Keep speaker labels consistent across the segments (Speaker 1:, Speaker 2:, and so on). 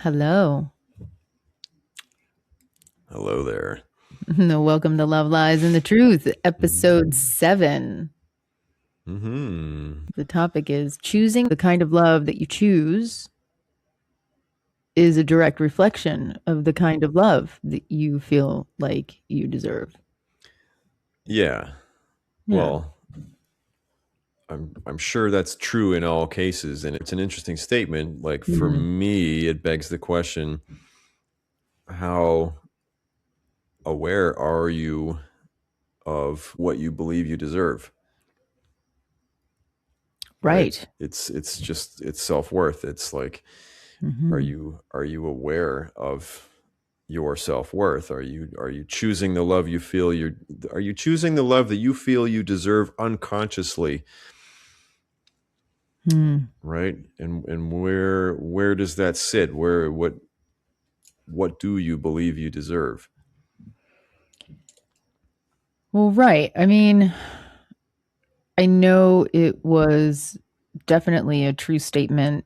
Speaker 1: Hello.
Speaker 2: Hello there.
Speaker 1: Welcome to Love Lies and the Truth, episode 7.
Speaker 2: Mm-hmm.
Speaker 1: The topic is choosing the kind of love that you choose is a direct reflection of the kind of love that you feel like you deserve.
Speaker 2: Yeah.
Speaker 1: Yeah.
Speaker 2: Well, I'm sure that's true in all cases, and it's an interesting statement. Like for
Speaker 1: Mhm.
Speaker 2: me, it begs the question: how aware are you of what you believe you deserve? Right?
Speaker 1: Right.
Speaker 2: It's self-worth. It's like, are
Speaker 1: Mhm.
Speaker 2: you aware of your self-worth? Are you choosing the love you feel you're are you choosing the love that you feel you deserve unconsciously?
Speaker 1: Hmm.
Speaker 2: Right, and where does that sit? What do you believe you deserve?
Speaker 1: Well, right. I mean, I know it was definitely a true statement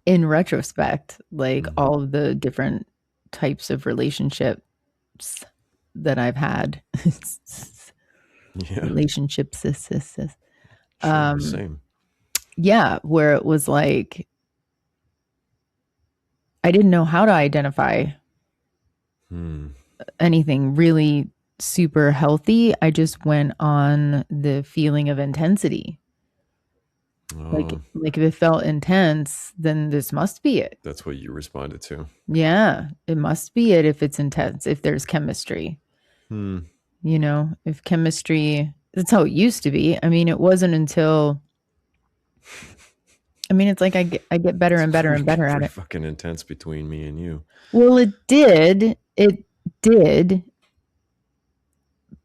Speaker 1: in retrospect, like
Speaker 2: Mm-hmm.
Speaker 1: all of the different types of relationships that I've had.
Speaker 2: Yeah,
Speaker 1: Relationships.
Speaker 2: sure,
Speaker 1: Um,
Speaker 2: same.
Speaker 1: yeah, where it was like I didn't know how to identify
Speaker 2: Hmm.
Speaker 1: anything really super healthy. I just went on the feeling of intensity. Like
Speaker 2: Oh,
Speaker 1: like if it felt intense, then this must be it.
Speaker 2: that's what you responded to.
Speaker 1: Yeah, it must be it if it's intense, if there's chemistry.
Speaker 2: Hmm.
Speaker 1: If chemistry, that's how it used to be. I mean, it wasn't until it's like I get better
Speaker 2: It's
Speaker 1: and better and better at
Speaker 2: pretty
Speaker 1: it.
Speaker 2: fucking intense between me and you.
Speaker 1: Well, it did,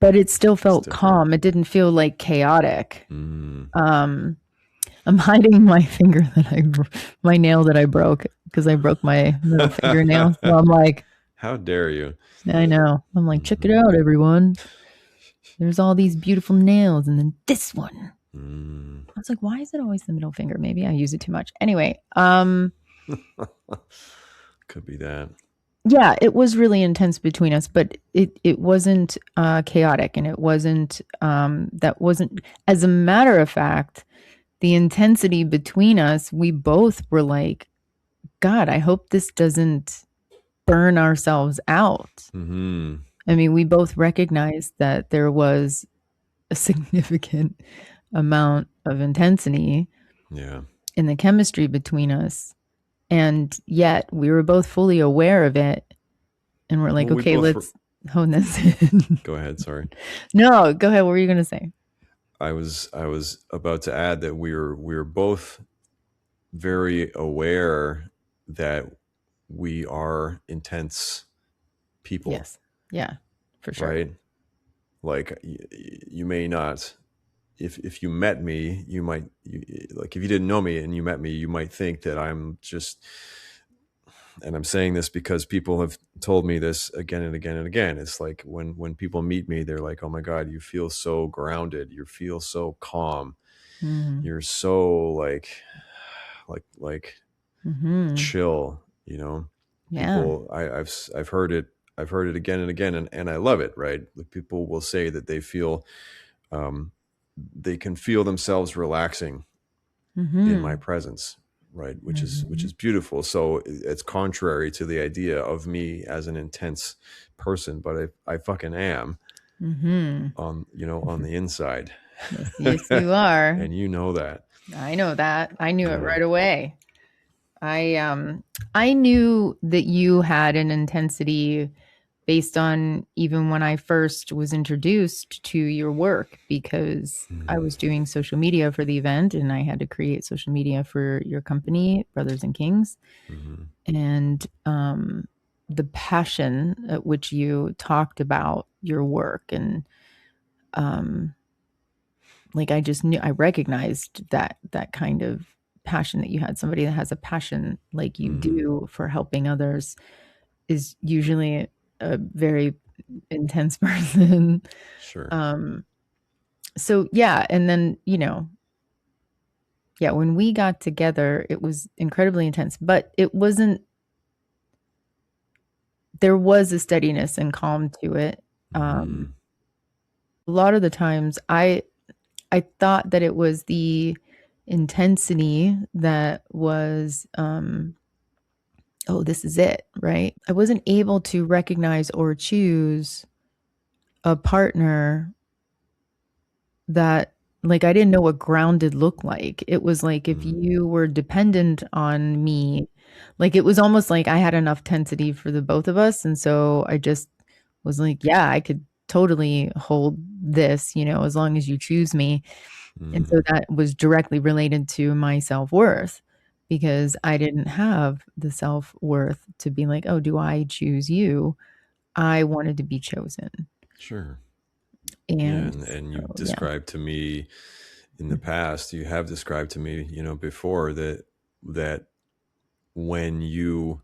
Speaker 1: but it still
Speaker 2: It's
Speaker 1: felt
Speaker 2: different.
Speaker 1: calm. It didn't feel like chaotic.
Speaker 2: Hmm.
Speaker 1: Um, I'm hiding my finger my nail that I broke because I broke my middle fingernail. So I'm like,
Speaker 2: How dare you?
Speaker 1: I know. I'm like, check it
Speaker 2: Hmm.
Speaker 1: out, everyone. There's all these beautiful nails, and then this one.
Speaker 2: Hmm.
Speaker 1: I was like, why is it always the middle finger? Maybe I use it too much. Anyway,
Speaker 2: Could be that.
Speaker 1: yeah, it was really intense between us, but it wasn't chaotic, and it wasn't that wasn't. As a matter of fact, the intensity between us, we both were like, God, I hope this doesn't burn ourselves out.
Speaker 2: Hmm.
Speaker 1: I mean, we both recognized that there was a significant amount of intensity
Speaker 2: Yeah.
Speaker 1: in the chemistry between us. And yet we were both fully aware of it. And we're like,
Speaker 2: Well, we
Speaker 1: okay,
Speaker 2: both.
Speaker 1: let's hone this in.
Speaker 2: Go ahead. Sorry.
Speaker 1: No, go ahead. What were you going to say?
Speaker 2: I was about to add that we're both very aware that we are intense people,
Speaker 1: Yes. Yeah, for sure.
Speaker 2: right? Like you may not, if you met me, like if you didn't know me and you met me, you might think that I'm just, and I'm saying this because people have told me this again and again and again. It's like when people meet me, they're like, "Oh my God, you feel so grounded. You feel so calm.
Speaker 1: Mm-hmm.
Speaker 2: You're so like
Speaker 1: Mm-hmm.
Speaker 2: chill." You know,
Speaker 1: Yeah.
Speaker 2: people. I've heard it. I've heard it again and again, and I love it. Right? Like people will say that um, they can feel themselves relaxing in my
Speaker 1: Mm-hmm.
Speaker 2: presence, right? Which is
Speaker 1: Mm-hmm.
Speaker 2: beautiful. So it's contrary to the idea of me as an intense person, but I fucking am
Speaker 1: Mm-hmm.
Speaker 2: on the inside.
Speaker 1: Yes, yes, you are.
Speaker 2: And you know that.
Speaker 1: I know that. I knew it
Speaker 2: Yeah.
Speaker 1: right away. I knew that you had an intensity based on even when I first was introduced to your work because I
Speaker 2: Hmm.
Speaker 1: was doing social media for the event and I had to create social media for your company, Brothers and Kings.
Speaker 2: Hmm.
Speaker 1: And the passion at which you talked about your work and um, like I just knew I recognized that kind of passion that you had. Somebody that has a passion like you
Speaker 2: Hmm.
Speaker 1: do for helping others is usually a very intense person.
Speaker 2: Sure.
Speaker 1: Um, so yeah, and then, yeah, when we got together, it was incredibly intense, but it wasn't there was a steadiness and calm to it.
Speaker 2: Mm,
Speaker 1: A lot of the times I thought that it was the intensity that was oh, this is it, right? I wasn't able to recognize or choose a partner that, like, I didn't know what grounded looked like. It was like if
Speaker 2: mm,
Speaker 1: you were dependent on me, like it was almost like I had enough tensity for the both of us. And so I just was like, yeah, I could totally hold this, as long as you choose me. And so
Speaker 2: mm,
Speaker 1: that was directly related to my self-worth because I didn't have the self-worth to be like, "Oh, do I choose you?" I wanted to be chosen.
Speaker 2: sure. Yeah,
Speaker 1: And
Speaker 2: and
Speaker 1: so,
Speaker 2: you've
Speaker 1: yeah.
Speaker 2: described to me in the past, you have described to me, before that when you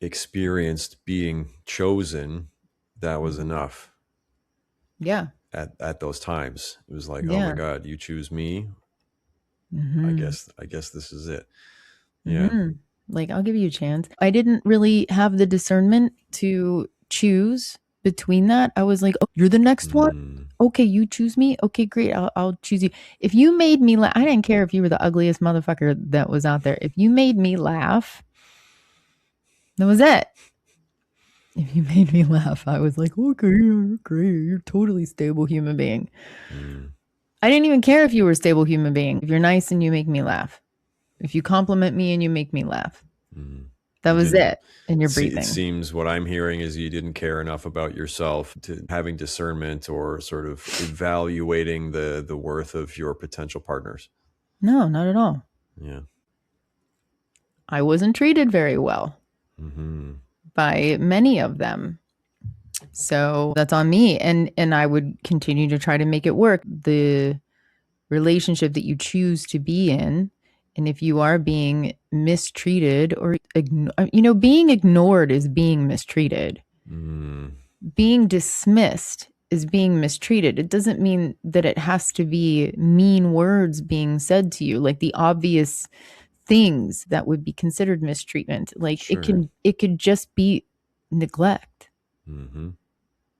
Speaker 2: experienced being chosen, that was
Speaker 1: Mhm.
Speaker 2: enough
Speaker 1: Yeah.
Speaker 2: at those times. It was like, oh my
Speaker 1: Yeah.
Speaker 2: God, you choose me.
Speaker 1: Mhm.
Speaker 2: I guess this is it. Yeah.
Speaker 1: Mhm. Like, I'll give you a chance. I didn't really have the discernment to choose between that. I was like, "Oh, you're the next one?
Speaker 2: Mm,
Speaker 1: Okay, you choose me? Okay, great. I'll choose you." If you made me laugh, I didn't care if you were the ugliest motherfucker that was out there. If you made me laugh, that was it. If you made me laugh, I was like, "Okay, you're great. You're a totally stable human being."
Speaker 2: mm,
Speaker 1: I didn't even care if you were a stable human being. If you're nice and you make me laugh. If you compliment me and you make me laugh.
Speaker 2: mm.
Speaker 1: That
Speaker 2: You
Speaker 1: was
Speaker 2: didn't
Speaker 1: it. And you're
Speaker 2: see, it
Speaker 1: breathing.
Speaker 2: seems what I'm hearing is you didn't care enough about yourself to having discernment or sort of evaluating the worth of your potential partners.
Speaker 1: No, not at all.
Speaker 2: Yeah.
Speaker 1: I wasn't treated very well
Speaker 2: Mm-hmm.
Speaker 1: by many of them. So that's on me. And I would continue to try to make it work. The relationship that you choose to be in, and if you are being mistreated or being ignored is being mistreated.
Speaker 2: Mm,
Speaker 1: Being dismissed is being mistreated. It doesn't mean that it has to be mean words being said to you, like the obvious things that would be considered mistreatment. Like
Speaker 2: sure.
Speaker 1: it could just be neglect
Speaker 2: Mm-hmm.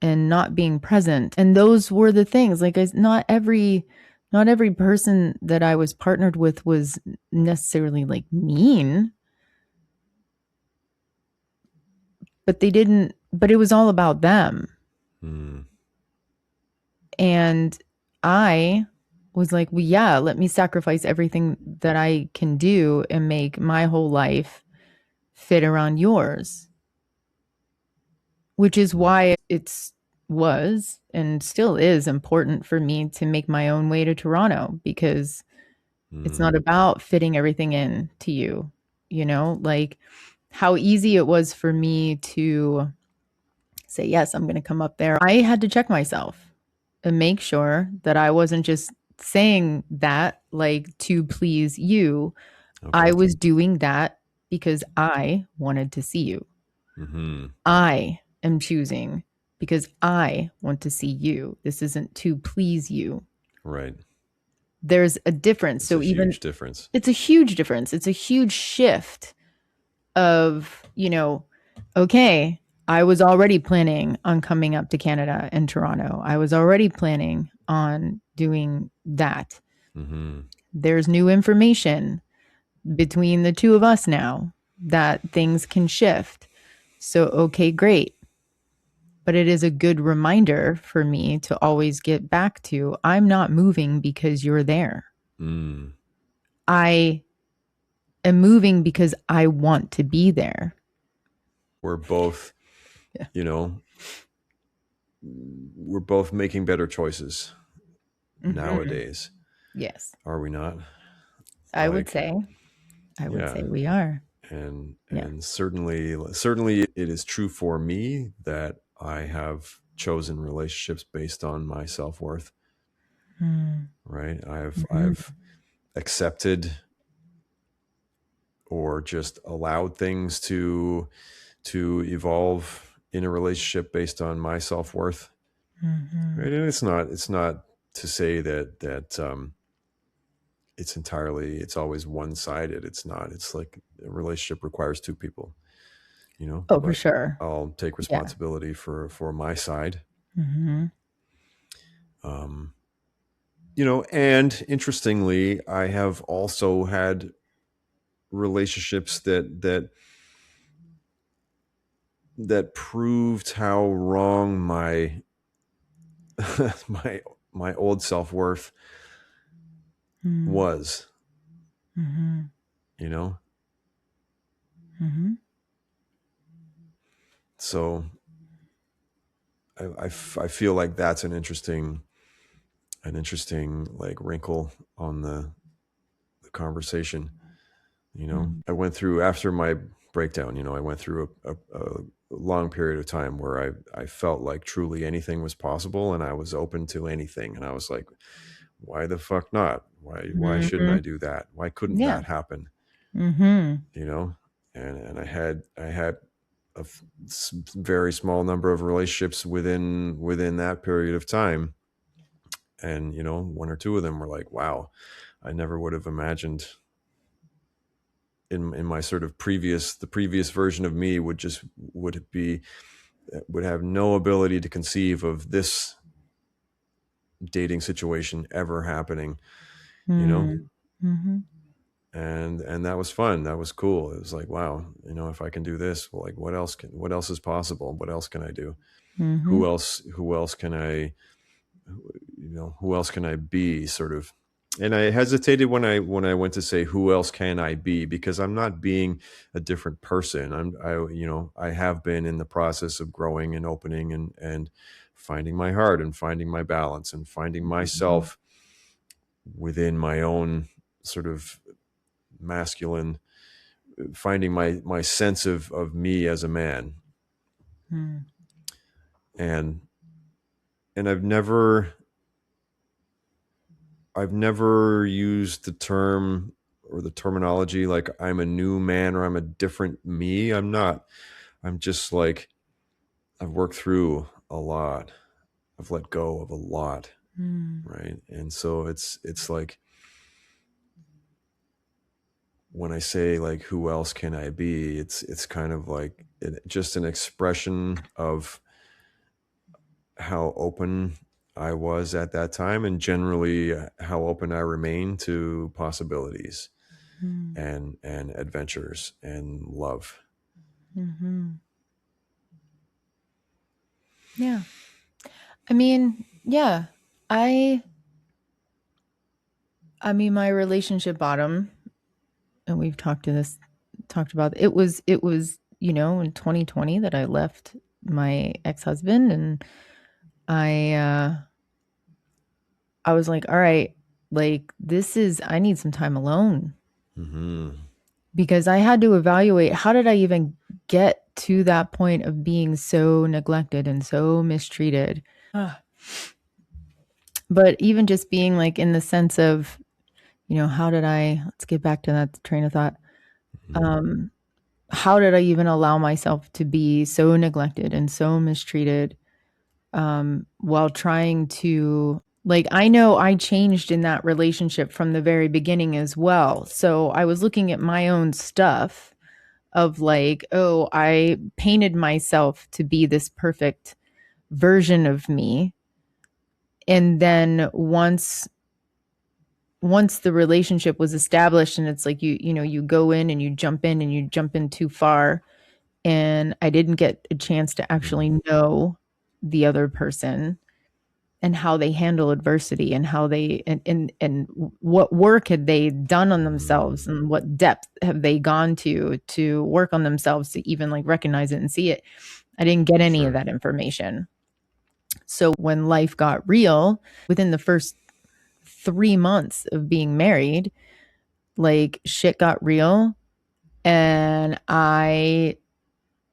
Speaker 1: and not being present. And those were the things. Like not every person that I was partnered with was necessarily like mean, but it was all about them.
Speaker 2: Mm,
Speaker 1: And I was like, well, yeah, let me sacrifice everything that I can do and make my whole life fit around yours, which is
Speaker 2: mm,
Speaker 1: why it's was and still is important for me to make my own way to Toronto because it's not
Speaker 2: mm,
Speaker 1: about fitting everything in to you, like how easy it was for me to say, yes, I'm going to come up there. I had to check myself and make sure that I wasn't just saying that like to please you. I
Speaker 2: okay.
Speaker 1: was doing that because I wanted to see you.
Speaker 2: Mm-hmm.
Speaker 1: I am choosing because I want to see you. This isn't to please you.
Speaker 2: Right.
Speaker 1: There's a difference.
Speaker 2: It's a
Speaker 1: So even
Speaker 2: huge difference.
Speaker 1: it's a huge difference. It's a huge shift of, okay, I was already planning on coming up to Canada and Toronto. I was already planning on doing that.
Speaker 2: Mm-hmm.
Speaker 1: There's new information between the two of us now that things can shift. So, okay, great. But it is a good reminder for me to always get back to I'm not moving because you're there.
Speaker 2: Mm.
Speaker 1: I am moving because I want to be there.
Speaker 2: We're both,
Speaker 1: Yeah.
Speaker 2: you know, we're both making better choices
Speaker 1: Mhm.
Speaker 2: nowadays,
Speaker 1: Yes.
Speaker 2: are we not?
Speaker 1: I would
Speaker 2: Like,
Speaker 1: say. I would
Speaker 2: yeah,
Speaker 1: say we are. Yeah.
Speaker 2: and certainly it is true for me that I have chosen relationships based on my self-worth,
Speaker 1: Mm.
Speaker 2: right?
Speaker 1: Mhm.
Speaker 2: I've accepted or just allowed things to evolve in a relationship based on my self-worth, right?
Speaker 1: Mhm.
Speaker 2: And it's not to say that it's always one-sided. It's not. It's like a relationship requires two people.
Speaker 1: Oh, for
Speaker 2: but
Speaker 1: sure.
Speaker 2: I'll take
Speaker 1: Yeah.
Speaker 2: responsibility for my side.
Speaker 1: Mhm.
Speaker 2: Um, and interestingly, I have also had relationships that proved how wrong my my my old self-worth
Speaker 1: Mm.
Speaker 2: was,
Speaker 1: Mhm.
Speaker 2: you know.
Speaker 1: Mhm.
Speaker 2: So I feel like that's an interesting like wrinkle on the conversation.
Speaker 1: Mm.
Speaker 2: I went through, after my breakdown, I went through a long period of time where I felt like truly anything was possible and I was open to anything. And I was like, why the fuck not? Why shouldn't I
Speaker 1: Mhm.
Speaker 2: do that? Why couldn't
Speaker 1: Yeah.
Speaker 2: that happen?
Speaker 1: Mhm.
Speaker 2: You know? And I had very small number of relationships within that period of time. And, one or two of them were like, wow, I never would have imagined in my sort of the previous version of me would have no ability to conceive of this dating situation ever happening, you know
Speaker 1: Mm. Mhm.
Speaker 2: and that was fun. That was cool. It was like, wow, if I can do this, well, like, what else is possible? What else can I do?
Speaker 1: Mhm.
Speaker 2: Who else can I who else can I be, sort of. And I hesitated when I went to say who else can I be, because I'm not being a different person. I have been in the process of growing and opening and finding my heart and finding my balance and finding
Speaker 1: Mhm.
Speaker 2: myself within my own sort of masculine, finding my sense of me as a man.
Speaker 1: Mm.
Speaker 2: and and I've never used the term or the terminology like I'm a new man or I'm a different me. I'm not. I'm just like, I've worked through a lot. I've let go of a lot,
Speaker 1: Mm.
Speaker 2: right? And so it's like, when I say like who else can I be, it's kind of like just an expression of how open I was at that time, and generally how open I remain to possibilities
Speaker 1: Mm.
Speaker 2: and adventures and love.
Speaker 1: Mhm. Yeah. I mean, yeah. I I mean my relationship bottom, and we've talked about it was, in 2020 that I left my ex-husband, and I uh I was like, all right, like I need some time alone,
Speaker 2: Hmm.
Speaker 1: because I had to evaluate, how did I even get to that point of being so neglected and so mistreated. But even just being like, in the sense of, how did I, let's get back to that train of thought.
Speaker 2: Hmm.
Speaker 1: Um, how did I even allow myself to be so neglected and so mistreated, while trying to, like, I know I changed in that relationship from the very beginning as well. So I was looking at my own stuff of like, oh, I painted myself to be this perfect version of me. And then once the relationship was established, and it's like, you go in and you jump in too far, and I didn't get a chance to
Speaker 2: Hmm.
Speaker 1: actually know the other person and how they handle adversity, and how they and what work had they done on themselves,
Speaker 2: Hmm.
Speaker 1: and what depth have they gone to work on themselves to even like recognize it and see it. I didn't get any of
Speaker 2: Sure.
Speaker 1: that information. So when life got real, within the first 3 months of being married, like, shit got real, and I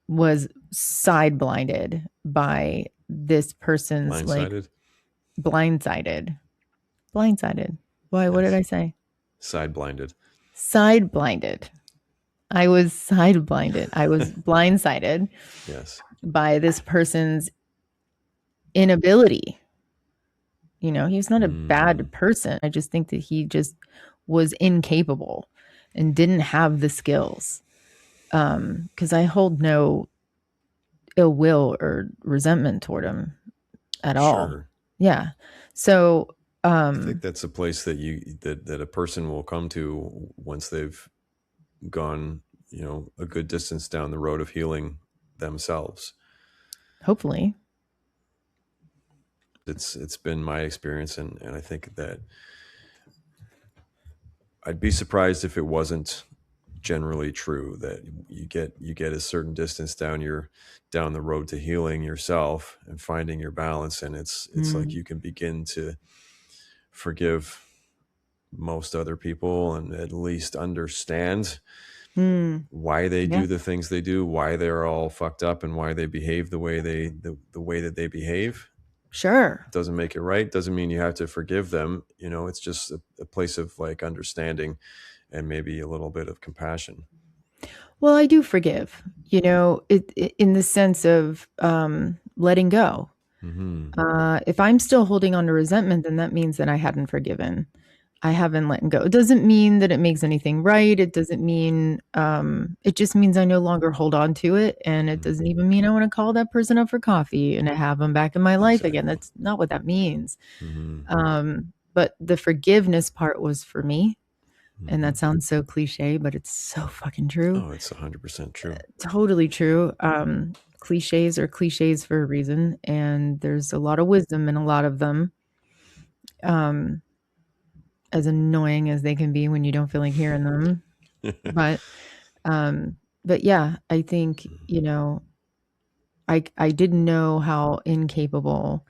Speaker 1: was side blinded by this person's, like,
Speaker 2: Blindsided.
Speaker 1: blindsided. Blindsided. Why? What did
Speaker 2: Yes.
Speaker 1: I say?
Speaker 2: Side blinded.
Speaker 1: Side blinded. I was side blinded. I was blindsided
Speaker 2: Yes.
Speaker 1: by this person's inability. He's not a
Speaker 2: Mm.
Speaker 1: bad person. I just think that he just was incapable and didn't have the skills. Because I hold no ill will or resentment toward him at all.
Speaker 2: Sure.
Speaker 1: Yeah. So,
Speaker 2: I think
Speaker 1: um,
Speaker 2: that's a place that that a person will come to once they've gone, a good distance down the road of healing themselves.
Speaker 1: hopefully.
Speaker 2: It's been my experience, and I think that I'd be surprised if it wasn't generally true that you get a certain distance down the road to healing yourself and finding your balance, and it's like
Speaker 1: Mm.
Speaker 2: you can begin to forgive most other people and at least understand
Speaker 1: Mm.
Speaker 2: why they
Speaker 1: Yeah.
Speaker 2: do the things they do, why they're all fucked up, and why they behave the way that they behave.
Speaker 1: Sure.
Speaker 2: Doesn't make it right, doesn't mean you have to forgive them. It's just a place of like understanding and maybe a little bit of compassion.
Speaker 1: Well, I do forgive, in the sense of letting go.
Speaker 2: Hmm.
Speaker 1: If I'm still holding on to resentment, then that means that I hadn't forgiven. I haven't let go. It doesn't mean that it makes anything right. It doesn't mean, it just means I no longer hold on to it. And it doesn't even mean I want to call that person up for coffee and to have them back in my life again.
Speaker 2: Exactly.
Speaker 1: That's not what that means.
Speaker 2: Hmm.
Speaker 1: But the forgiveness part was for me. And
Speaker 2: Hmm.
Speaker 1: that sounds so cliche, but it's so fucking true.
Speaker 2: Oh, it's 100% true.
Speaker 1: Totally true. Cliches are cliches for a reason, and there's a lot of wisdom in a lot of them. Um, as annoying as they can be when you don't feel like hearing them. But um, but yeah, I think, I didn't know how incapable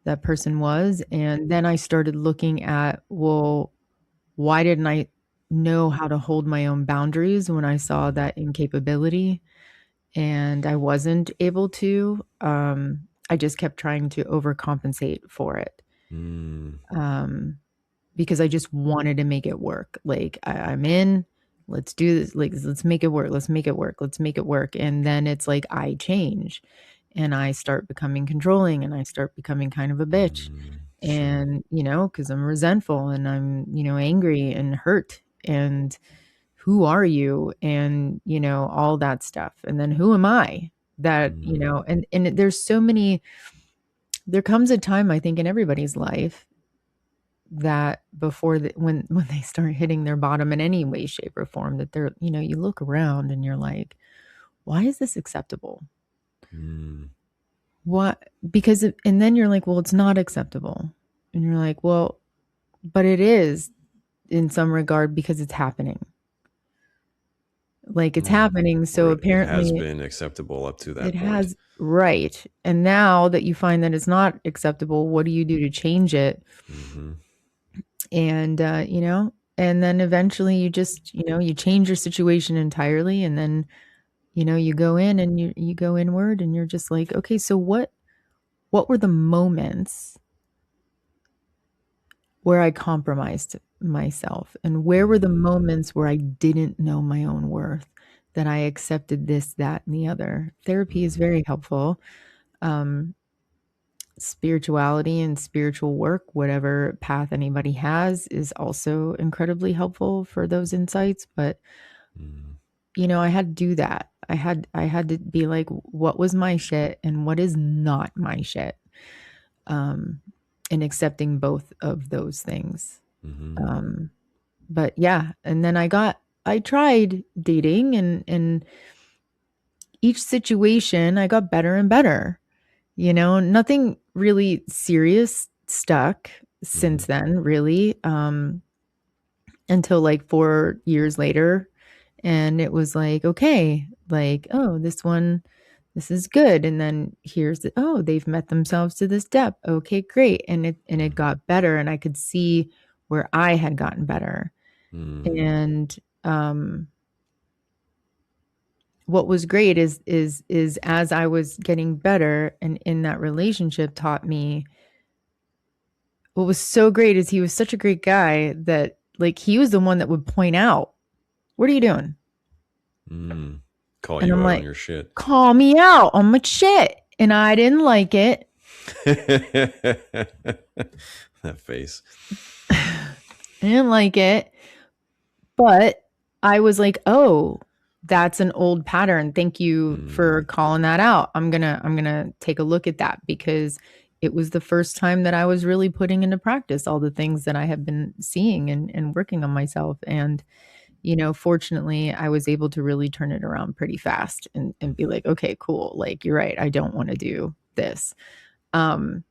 Speaker 1: that person was, and then I started looking at, well, why didn't I know how to hold my own boundaries when I saw
Speaker 2: Hmm.
Speaker 1: that incapability? And I wasn't able to. I just kept trying to overcompensate for it,
Speaker 2: Mm.
Speaker 1: um, because I just wanted to make it work. Like, I'm in, let's do this. Like, let's make it work. Let's make it work. Let's make it work. And then it's like I change and I start becoming controlling and I start becoming kind of a bitch.
Speaker 2: Mm. Sure.
Speaker 1: And, because I'm resentful and I'm, angry and hurt. And who are you? And, all that stuff. And then who am I? That,
Speaker 2: Mm.
Speaker 1: and there's so many, there comes a time, I think, in everybody's life that before when they start hitting their bottom in any way, shape, or form, that they're, you look around and you're like, why is this acceptable?
Speaker 2: Mm.
Speaker 1: What? Because and then you're like, well, it's not acceptable. And you're like, well, but it is in some regard because it's happening. Like, it's
Speaker 2: Mm.
Speaker 1: happening.
Speaker 2: Or
Speaker 1: So
Speaker 2: it has
Speaker 1: apparently
Speaker 2: been acceptable up to
Speaker 1: it
Speaker 2: that point.
Speaker 1: has, right. And now that you find that it's not acceptable, what do you do to change it?
Speaker 2: Hmm.
Speaker 1: And, and then eventually you just, you change your situation entirely. And then, you go in and you go inward and you're just like, okay, so what were the moments where I compromised myself? And where were the
Speaker 2: Mm.
Speaker 1: moments where I didn't know my own worth, that I accepted this, that, and the other? Therapy is
Speaker 2: Mm.
Speaker 1: very helpful. Um, Spirituality and spiritual work, whatever path anybody has, is also incredibly helpful for those insights. But,
Speaker 2: Mm.
Speaker 1: I had to do that. I had to be like, what was my shit and what is not my shit? Um, and accepting both of those things.
Speaker 2: Hmm.
Speaker 1: Um, but yeah, and then I tried dating, and each situation I got better and better. Nothing really serious stuck
Speaker 2: Hmm.
Speaker 1: since then, really, until like 4 years later, and it was like, okay, like, oh, this is good, and then oh, they've met themselves to this depth. Okay, great, and it got better, and I could see where I had gotten better,
Speaker 2: Mm.
Speaker 1: and what was great is as I was getting better and in that relationship taught me. What was so great is he was such a great guy that, like, he was the one that would point out, "What are you doing?"
Speaker 2: Mm. Call
Speaker 1: And
Speaker 2: you
Speaker 1: I'm
Speaker 2: out on
Speaker 1: like,
Speaker 2: your shit.
Speaker 1: "Call me out on my shit." And I didn't like it.
Speaker 2: That face.
Speaker 1: I didn't like it, but I was like, "Oh." that's an old pattern. Thank you for
Speaker 2: Mm,
Speaker 1: calling that out. I'm gonna take a look at that because it was the first time that I was really putting into practice all the things that I have been seeing and working on myself. And, fortunately I was able to really turn it around pretty fast and be like, okay, cool. Like, you're right. I don't want to do this. Um,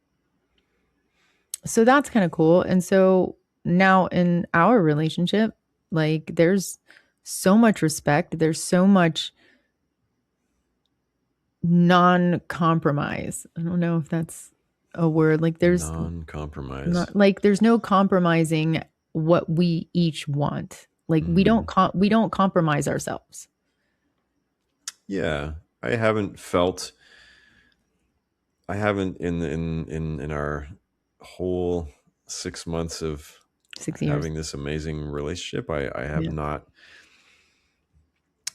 Speaker 1: so that's kind of cool. And so now in our relationship, like there's so much respect. There's so much non-compromise. I don't know if that's a word. Like there's
Speaker 2: non-compromise.
Speaker 1: not like there's no compromising what we each want. Like
Speaker 2: Mm.
Speaker 1: we don't compromise ourselves.
Speaker 2: Yeah, I haven't felt. I haven't in our whole 6 months of
Speaker 1: 6 years.
Speaker 2: having this amazing relationship. I have
Speaker 1: Yeah.
Speaker 2: not,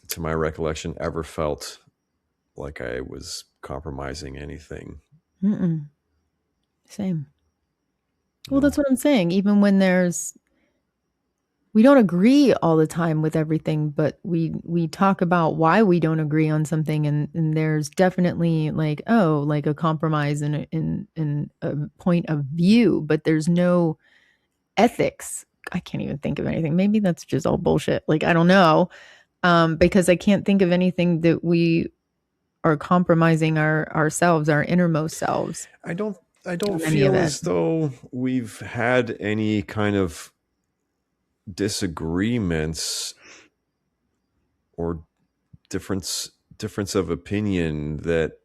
Speaker 2: to my recollection, ever felt like I was compromising anything.
Speaker 1: Mm-mm. Same. Well,
Speaker 2: No,
Speaker 1: that's what I'm saying. Even when we don't agree all the time with everything, but we talk about why we don't agree on something, and there's definitely like, oh, like a compromise in a point of view, but there's no ethics. I can't even think of anything. Maybe that's just all bullshit. Like, I don't know. Because I can't think of anything that we are compromising ourselves, our innermost selves
Speaker 2: I don't. I don't
Speaker 1: on any of
Speaker 2: feel
Speaker 1: it.
Speaker 2: as though we've had any kind of disagreements or difference of opinion that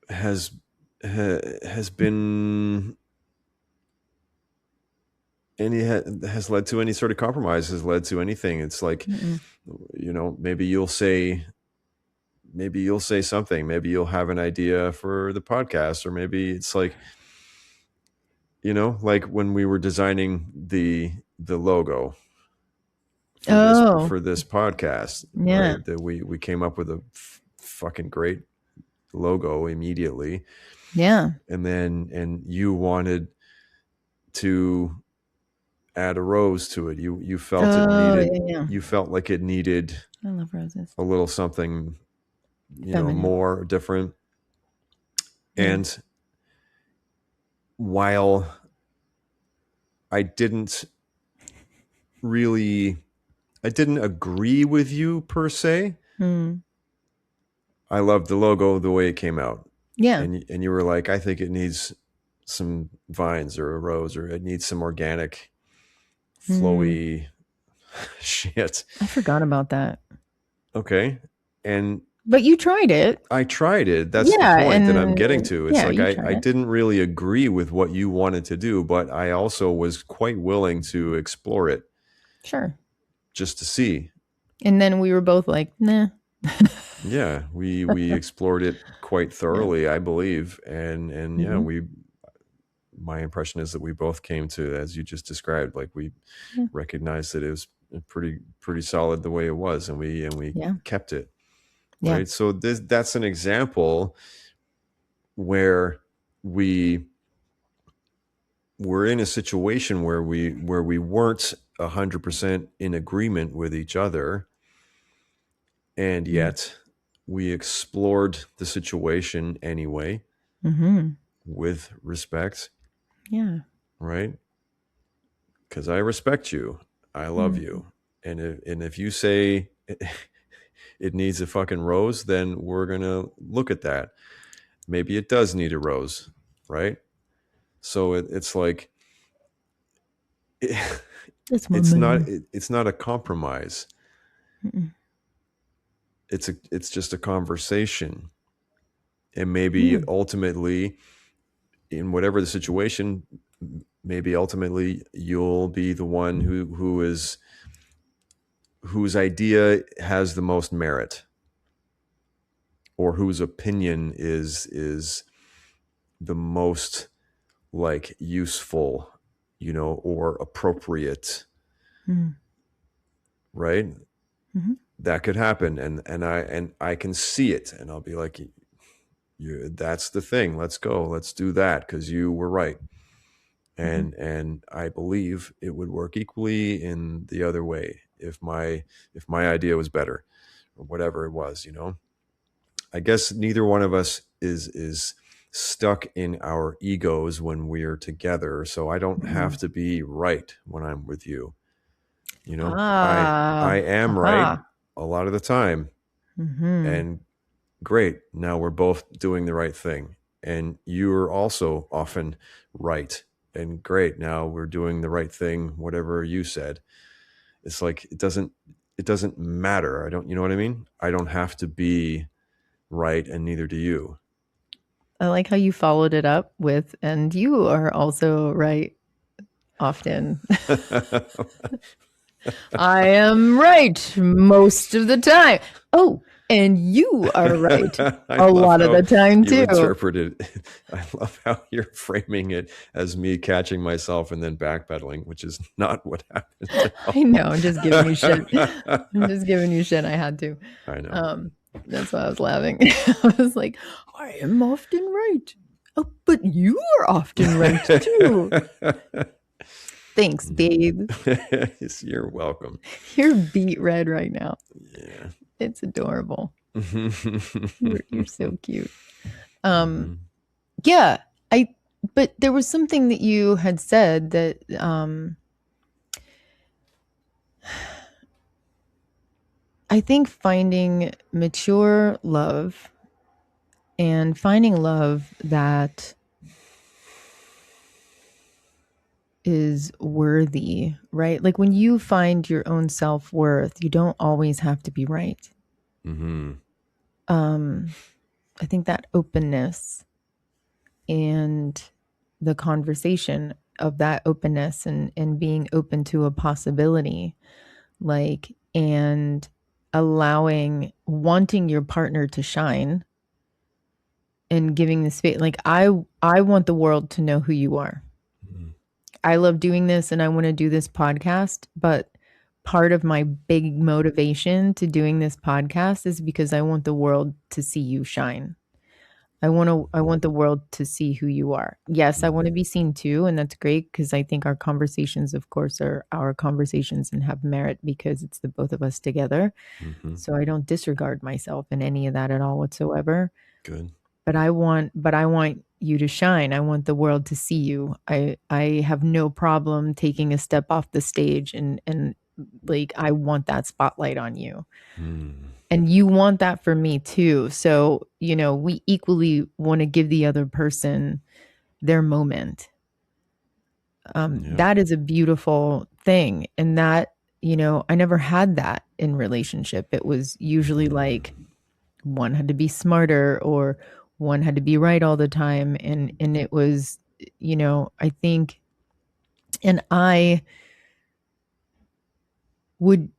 Speaker 2: has has been any has led to any sort of compromise, has led to anything. It's like,
Speaker 1: Mm-mm.
Speaker 2: maybe you'll say something, maybe you'll have an idea for the podcast, or maybe it's like, like when we were designing the logo
Speaker 1: Oh,
Speaker 2: for this podcast,
Speaker 1: yeah.
Speaker 2: right? That we came up with a fucking great logo immediately,
Speaker 1: Yeah.
Speaker 2: and you wanted to add a rose to it. You felt it
Speaker 1: Oh,
Speaker 2: needed.
Speaker 1: yeah, yeah.
Speaker 2: You felt like it needed
Speaker 1: I love roses.
Speaker 2: a little something,
Speaker 1: Feminine.
Speaker 2: more different.
Speaker 1: Yeah.
Speaker 2: And while I didn't really, I didn't agree with you per se,
Speaker 1: Mm.
Speaker 2: I loved the logo the way it came out.
Speaker 1: Yeah.
Speaker 2: And you were like, I think it needs some vines or a rose, or it needs some organic,
Speaker 1: Mm.
Speaker 2: flowy shit.
Speaker 1: I forgot about that.
Speaker 2: Okay. And
Speaker 1: But you tried it.
Speaker 2: I tried it. That's the
Speaker 1: Yeah,
Speaker 2: point that I'm
Speaker 1: and
Speaker 2: getting to. It's
Speaker 1: yeah,
Speaker 2: like
Speaker 1: you
Speaker 2: I
Speaker 1: tried it.
Speaker 2: didn't really agree with what you wanted to do, but I also was quite willing to explore it
Speaker 1: Sure.
Speaker 2: just to see.
Speaker 1: And then we were both like, "Nah."
Speaker 2: Yeah, we explored it quite
Speaker 1: Yeah.
Speaker 2: thoroughly, I believe. And yeah,
Speaker 1: Mhm.
Speaker 2: my impression is that we both came to, as you just described, like we
Speaker 1: Yeah.
Speaker 2: recognized that it was pretty solid the way it was, and we
Speaker 1: Yeah.
Speaker 2: kept it,
Speaker 1: Yeah.
Speaker 2: right? So that's an example where we were in a situation where we weren't 100% in agreement with each other, and
Speaker 1: Mm.
Speaker 2: yet we explored the situation anyway,
Speaker 1: Mhm.
Speaker 2: with respect,
Speaker 1: Yeah.
Speaker 2: right? Because I respect you, I love
Speaker 1: Mhm.
Speaker 2: you, and if you say it needs a fucking rose, then we're gonna look at that. Maybe it does need a rose, right? So it's like, it,
Speaker 1: That's my
Speaker 2: it's not
Speaker 1: man.
Speaker 2: it's not a compromise.
Speaker 1: Mm-mm.
Speaker 2: It's just a conversation, and maybe
Speaker 1: Yeah.
Speaker 2: ultimately, in whatever the situation, maybe ultimately you'll be the one whose idea has the most merit, or whose opinion is the most, like, useful, or appropriate,
Speaker 1: Mm.
Speaker 2: right?
Speaker 1: Mhm.
Speaker 2: That could happen, and I can see it, and I'll be like, that's the thing. Let's go. Let's do that because you were right.
Speaker 1: Mhm.
Speaker 2: and I believe it would work equally in the other way if my idea was better or whatever it was, you know. I guess neither one of us is stuck in our egos when we're together, so I don't have
Speaker 1: Mhm.
Speaker 2: to be right when I'm with you. You know, I
Speaker 1: Ah,
Speaker 2: am right
Speaker 1: aha.
Speaker 2: a lot of the time,
Speaker 1: Mhm.
Speaker 2: and great. Now we're both doing the right thing, and you're also often right, and great. Now we're doing the right thing, whatever you said. It's like it doesn't matter. I don't, you know what I mean? I don't have to be right, and neither do you.
Speaker 1: I like how you followed it up with, "And you are also right often." I am right most of the time. Oh, and you are right
Speaker 2: I
Speaker 1: a
Speaker 2: love
Speaker 1: lot of
Speaker 2: how
Speaker 1: the time
Speaker 2: you
Speaker 1: too.
Speaker 2: interpreted it. I love how you're framing it as me catching myself and then backpedaling, which is not what happened at
Speaker 1: I know,
Speaker 2: all.
Speaker 1: I'm just giving you shit. I'm just giving you shit, I had to.
Speaker 2: I know.
Speaker 1: Um, that's why I was laughing. I was like, "I am often right. Oh, but you are often right too." Thanks, babe.
Speaker 2: Yes, you're welcome.
Speaker 1: You're beet red right now.
Speaker 2: Yeah.
Speaker 1: It's adorable. You're so cute. Um,
Speaker 2: Mhm.
Speaker 1: yeah, I but there was something that you had said that I think finding mature love and finding love that is worthy, right? Like when you find your own self-worth, you don't always have to be right.
Speaker 2: Mhm.
Speaker 1: Um, I think that openness and the conversation of that openness and being open to a possibility, like, and allowing, wanting your partner to shine and giving the space. Like, I want the world to know who you are.
Speaker 2: Mhm.
Speaker 1: I love doing this and I want to do this podcast, but part of my big motivation to doing this podcast is because I want the world to see you shine. I want the world to see who you are. Yes, I want to
Speaker 2: Mhm.
Speaker 1: be seen too, and that's great because I think our conversations, of course, are our conversations and have merit because it's the both of us together.
Speaker 2: Mhm.
Speaker 1: So I don't disregard myself in any of that at all whatsoever.
Speaker 2: Good.
Speaker 1: But I want you to shine. I want the world to see you. I have no problem taking a step off the stage and like I want that spotlight on you.
Speaker 2: Mm.
Speaker 1: And you want that for me too. So, you know, we equally want to give the other person their moment.
Speaker 2: Yeah.
Speaker 1: That is a beautiful thing. And that, you know, I never had that in relationship. It was usually like
Speaker 2: Mm.
Speaker 1: one had to be smarter or one had to be right all the time. And it was, you know, I think, and I would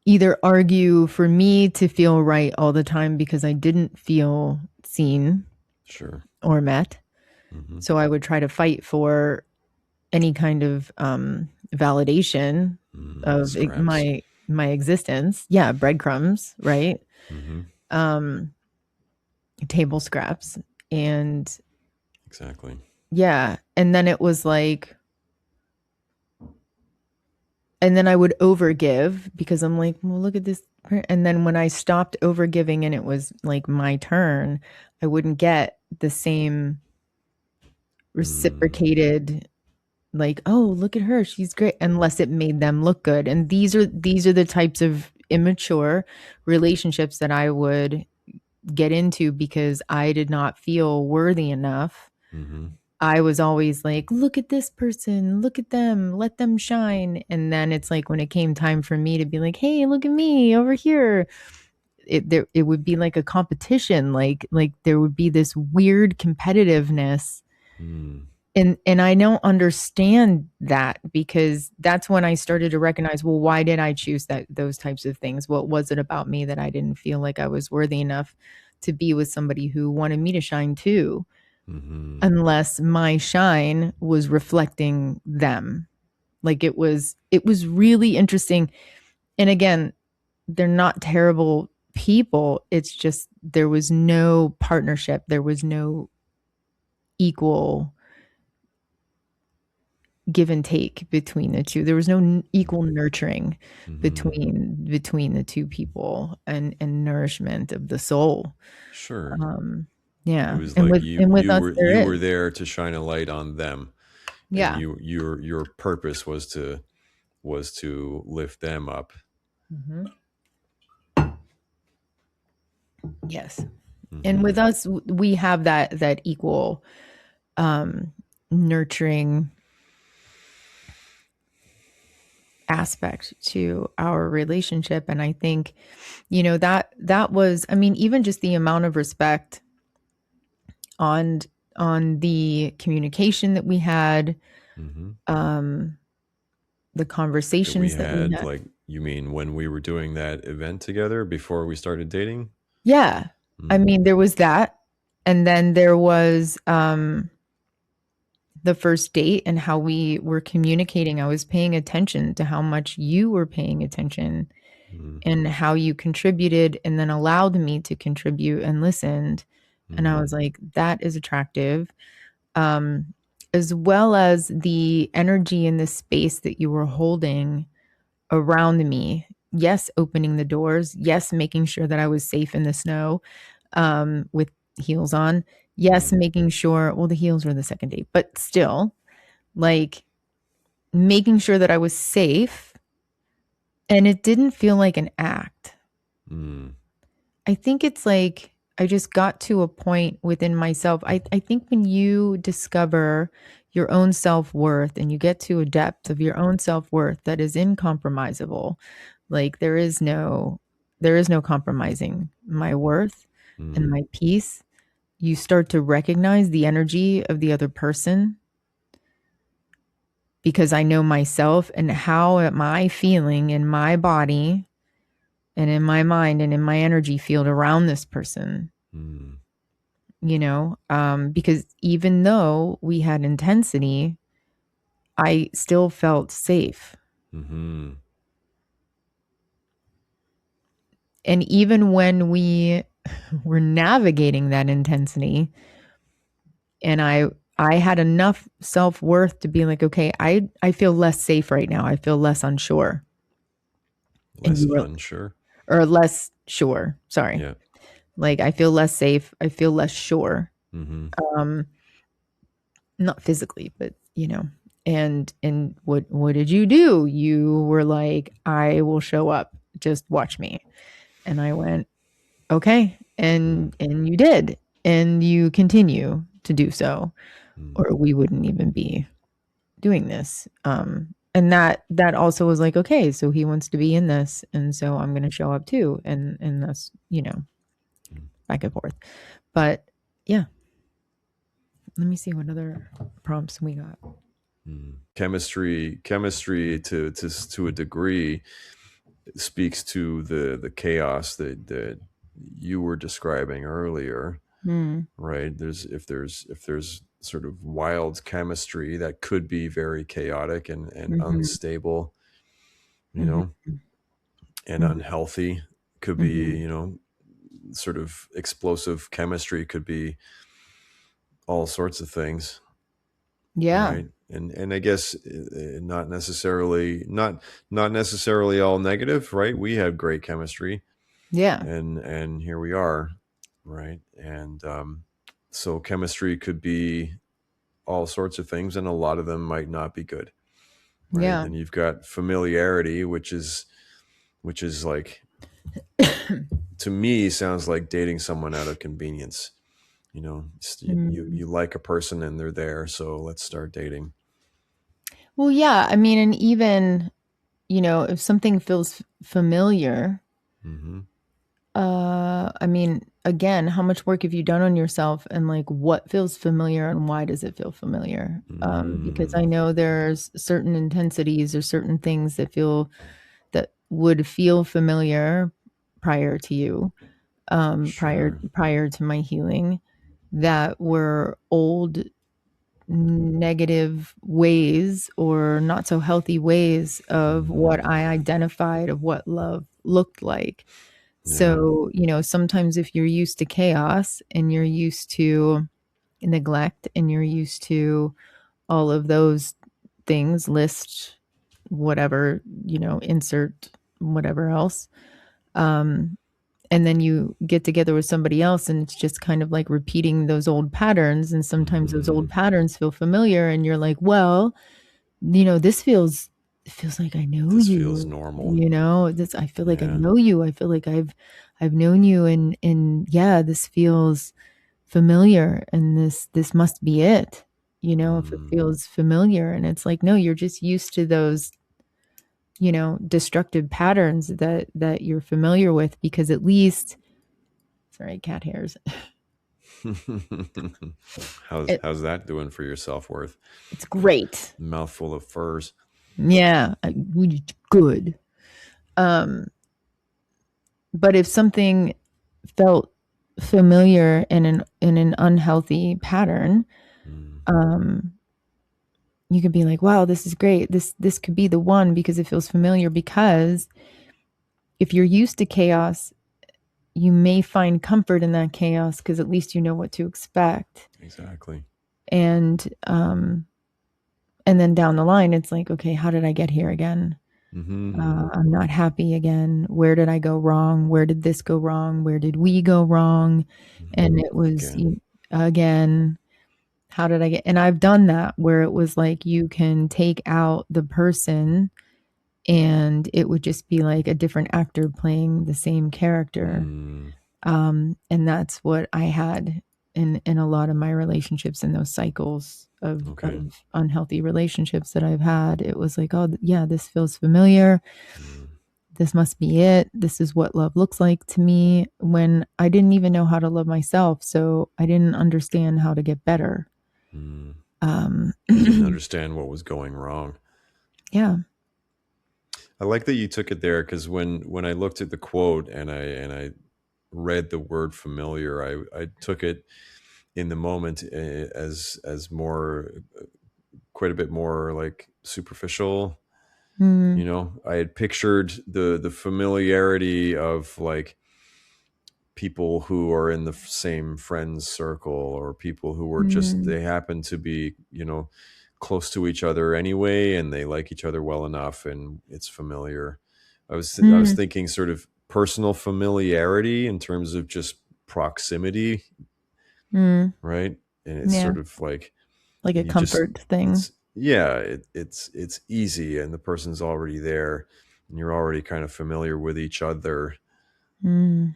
Speaker 1: either argue for me to feel right all the time because I didn't feel seen
Speaker 2: Sure.
Speaker 1: or met.
Speaker 2: Mhm.
Speaker 1: So I would try to fight for any kind of validation of
Speaker 2: Scraps.
Speaker 1: my existence. Yeah, breadcrumbs, right?
Speaker 2: Mhm.
Speaker 1: Um, table scraps, and
Speaker 2: Exactly.
Speaker 1: yeah, and then it was like, and then I would overgive because I'm like, well, look at this. And then when I stopped overgiving and it was like my turn, I wouldn't get the same
Speaker 2: Mm.
Speaker 1: reciprocated like, "Oh, look at her, she's great," unless it made them look good, and these are the types of immature relationships that I would get into because I did not feel worthy enough.
Speaker 2: Mhm.
Speaker 1: I was always like, "Look at this person, look at them, let them shine," and then it's like when it came time for me to be like, "Hey, look at me over here," it would be like a competition, like there would be this weird competitiveness
Speaker 2: Mm.
Speaker 1: and I don't understand that because that's when I started to recognize, well, why did I choose that those types of things? What was it about me that I didn't feel like I was worthy enough to be with somebody who wanted me to shine too,
Speaker 2: Mhm.
Speaker 1: unless my shine was reflecting them. Like it was really interesting. And again, they're not terrible people. It's just there was no partnership. There was no equal give and take between the two. There was no equal
Speaker 2: Mhm.
Speaker 1: nurturing
Speaker 2: Mhm.
Speaker 1: between the two people, and nourishment of the soul.
Speaker 2: Sure.
Speaker 1: Um,
Speaker 2: It
Speaker 1: yeah,
Speaker 2: was
Speaker 1: and
Speaker 2: like
Speaker 1: with us there
Speaker 2: you
Speaker 1: is.
Speaker 2: were there to shine a light on them, and
Speaker 1: Yeah.
Speaker 2: your purpose was to lift them up.
Speaker 1: Mhm. Yes. And with
Speaker 2: Mhm.
Speaker 1: us, we have that equal, um, nurturing aspect to our relationship, and I think, that was, I mean, even just the amount of respect on the communication that we had,
Speaker 2: Mhm.
Speaker 1: um, the
Speaker 2: That we
Speaker 1: conversations that we
Speaker 2: had,
Speaker 1: had.
Speaker 2: like, you mean when we were doing that event together before we started dating?
Speaker 1: Yeah. I
Speaker 2: Mm.
Speaker 1: mean, there was that, and then there was, the first date and how we were communicating. I was paying attention to how much you were paying attention
Speaker 2: Mm.
Speaker 1: and how you contributed and then allowed me to contribute and listened. And I was
Speaker 2: Mm.
Speaker 1: like, that is attractive. Um, as well as the energy in the space that you were holding around me. Yes, opening the doors. Yes, making sure that I was safe in the snow, with heels on. Yes,
Speaker 2: Mm.
Speaker 1: making sure, well, the heels were the second date, but still, like, making sure that I was safe, and it didn't feel like an act.
Speaker 2: Mm.
Speaker 1: I think it's like I just got to a point within myself. I think when you discover your own self-worth and you get to a depth of your own self-worth that is incompromisable, like there is no compromising my worth and
Speaker 2: Mm.
Speaker 1: my peace. You start to recognize the energy of the other person because I know myself and how am I feeling in my body and in my mind and in my energy field around this person,
Speaker 2: Mm.
Speaker 1: because even though we had intensity, I still felt safe.
Speaker 2: Mhm.
Speaker 1: And even when we were navigating that intensity, and I had enough self-worth to be like, okay, I feel less safe right now. I feel less unsure. And
Speaker 2: Less
Speaker 1: you were,
Speaker 2: unsure?
Speaker 1: or less sure. Sorry.
Speaker 2: Yeah.
Speaker 1: Like I feel less safe. I feel less sure.
Speaker 2: Mhm.
Speaker 1: Um, not physically, but and what did you do? You were like, I will show up. Just watch me. And I went, okay.
Speaker 2: Mm.
Speaker 1: And you did. And you continue to do so,
Speaker 2: Mm.
Speaker 1: or we wouldn't even be doing this. And that also was like, okay, so he wants to be in this, and so I'm gonna show up too. And that's,
Speaker 2: Mm.
Speaker 1: back and forth. But yeah, let me see what other prompts we got.
Speaker 2: Mm. Chemistry to a degree speaks to the chaos that you were describing earlier,
Speaker 1: Mm,
Speaker 2: right? If there's sort of wild chemistry that could be very chaotic and
Speaker 1: mhm,
Speaker 2: unstable, you
Speaker 1: mhm,
Speaker 2: know, and
Speaker 1: mhm,
Speaker 2: unhealthy. Could be,
Speaker 1: mhm.
Speaker 2: sort of explosive chemistry could be all sorts of things,
Speaker 1: Yeah,
Speaker 2: right? And I guess not necessarily all negative, right? We have great chemistry,
Speaker 1: yeah,
Speaker 2: and here we are, right? And so chemistry could be all sorts of things, and a lot of them might not be good, right?
Speaker 1: yeah.
Speaker 2: Then you've got familiarity, which is like, to me, sounds like dating someone out of convenience.
Speaker 1: Mm.
Speaker 2: You like a person and they're there, so let's start dating.
Speaker 1: Well, yeah, I mean, and even, if something feels familiar,
Speaker 2: Hmm.
Speaker 1: I mean, again, how much work have you done on yourself, and like what feels familiar and why does it feel familiar? Because I
Speaker 2: Mm.
Speaker 1: know there's certain intensities or certain things that would feel familiar prior to you, prior
Speaker 2: Sure.
Speaker 1: prior to my healing, that were old negative ways or not so healthy ways of
Speaker 2: Hmm.
Speaker 1: what I identified of what love looked like.
Speaker 2: Yeah.
Speaker 1: So, sometimes if you're used to chaos and you're used to neglect and you're used to all of those things, list whatever, insert whatever else. Um, and then you get together with somebody else and it's just kind of like repeating those old patterns. And sometimes those
Speaker 2: Mm-hmm.
Speaker 1: old patterns feel familiar and you're like, well, this feels it feels like I know
Speaker 2: This feels
Speaker 1: you,
Speaker 2: normal.
Speaker 1: this I feel like I
Speaker 2: Yeah.
Speaker 1: know you. I feel like I've known you and yeah, this feels familiar and this must be it. If it
Speaker 2: Mm.
Speaker 1: feels familiar and it's like, no, you're just used to those, destructive patterns that you're familiar with because at least sorry, cat hairs.
Speaker 2: how's
Speaker 1: It,
Speaker 2: how's that doing for your self-worth?
Speaker 1: it's great.
Speaker 2: Mouthful of furs.
Speaker 1: Yeah, good. Um, but if something felt familiar in an unhealthy pattern,
Speaker 2: Mm.
Speaker 1: um, you could be like, "Wow, this is great. This could be the one because it feels familiar." Because if you're used to chaos, you may find comfort in that chaos because at least you know what to expect.
Speaker 2: Exactly.
Speaker 1: And and then down the line, it's like, okay, how did I get here again?
Speaker 2: Mm-hmm.
Speaker 1: I'm not happy again. Where did I go wrong? Where did this go wrong? Where did we go wrong? And it was
Speaker 2: Again.
Speaker 1: again, how did I get? And I've done that where it was like you can take out the person and it would just be like a different actor playing the same character.
Speaker 2: Mm.
Speaker 1: And that's what I had in a lot of my relationships in those cycles
Speaker 2: Okay.
Speaker 1: of unhealthy relationships that I've had. It was like, oh yeah, this feels familiar.
Speaker 2: Mm.
Speaker 1: This must be it. This is what love looks like to me when I didn't even know how to love myself. So I didn't understand how to get better.
Speaker 2: Mm.
Speaker 1: Um,
Speaker 2: You didn't understand what was going wrong.
Speaker 1: yeah.
Speaker 2: I like that you took it there because when I looked at the quote and I read the word familiar, I took it in the moment as more quite a bit more like superficial.
Speaker 1: Mm,
Speaker 2: I had pictured the familiarity of like people who are in the same friends circle or people who are just
Speaker 1: mm,
Speaker 2: they happen to be close to each other anyway and they like each other well enough and it's familiar. I was
Speaker 1: mm,
Speaker 2: thinking sort of personal familiarity in terms of just proximity,
Speaker 1: mm.
Speaker 2: right? And it's
Speaker 1: Yeah.
Speaker 2: sort of like
Speaker 1: Like a
Speaker 2: you just
Speaker 1: comfort thing.
Speaker 2: it's yeah it's easy and the person's already there and you're already kind of familiar with each other,
Speaker 1: Mm,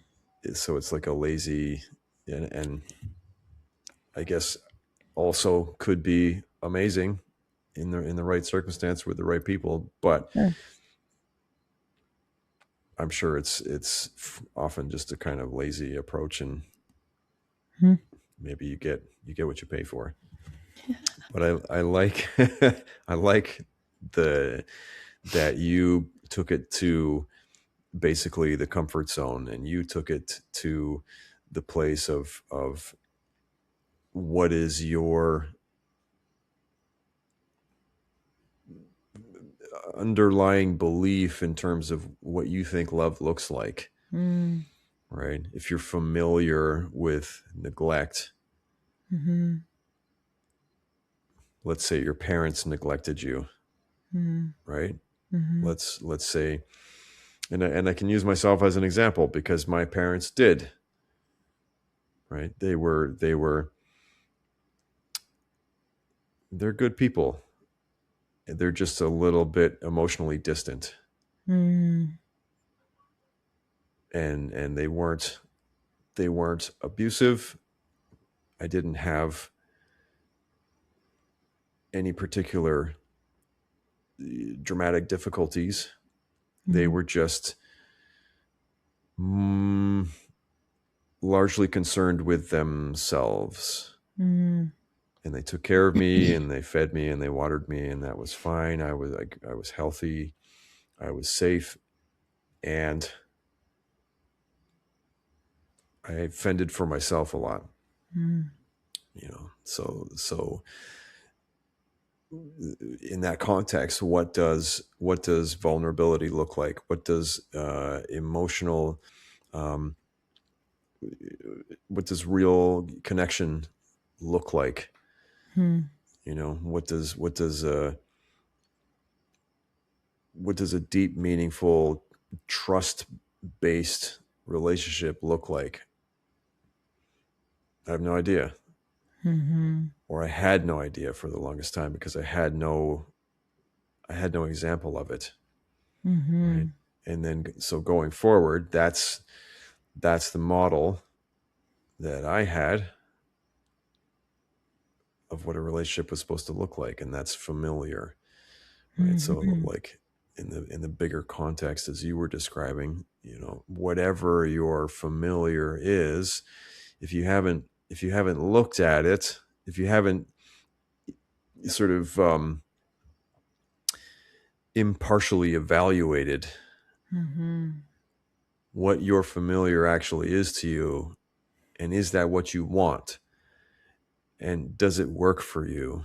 Speaker 2: so it's like a lazy and I guess also could be amazing in the right circumstance with the right people, but
Speaker 1: sure.
Speaker 2: I'm sure it's often just a kind of lazy approach and
Speaker 1: Mm,
Speaker 2: maybe you get what you pay for. But I like I like the that you took it to basically the comfort zone and you took it to the place of what is your underlying belief in terms of what you think love looks like,
Speaker 1: mm,
Speaker 2: right? If you're familiar with neglect,
Speaker 1: mhm,
Speaker 2: let's say your parents neglected you,
Speaker 1: mm,
Speaker 2: right?
Speaker 1: mhm,
Speaker 2: Let's say, and I can use myself as an example because my parents did, right? They're good people. They're just a little bit emotionally distant,
Speaker 1: mm,
Speaker 2: and they weren't abusive. I didn't have any particular dramatic difficulties. They
Speaker 1: mm,
Speaker 2: were just mm, largely concerned with themselves.
Speaker 1: mm,
Speaker 2: And they took care of me and they fed me and they watered me and that was fine. I was healthy. I was safe and I fended for myself a lot,
Speaker 1: mm,
Speaker 2: So in that context, what does vulnerability look like? What does emotional um, what does real connection look like?
Speaker 1: mm,
Speaker 2: What does what does a deep, meaningful, trust based relationship look like? I have no idea.
Speaker 1: Mm-hmm.
Speaker 2: Or I had no idea for the longest time because I had no example of it. Right.
Speaker 1: Mm-hmm.
Speaker 2: And then so going forward, that's the model that I had of what a relationship was supposed to look like, and that's familiar. Right. So
Speaker 1: Mm-hmm.
Speaker 2: like in the bigger context as you were describing, whatever your familiar is, if you haven't looked at it, if you haven't sort of impartially evaluated
Speaker 1: Mm-hmm.
Speaker 2: what your familiar actually is to you, and is that what you want, and does it work for you,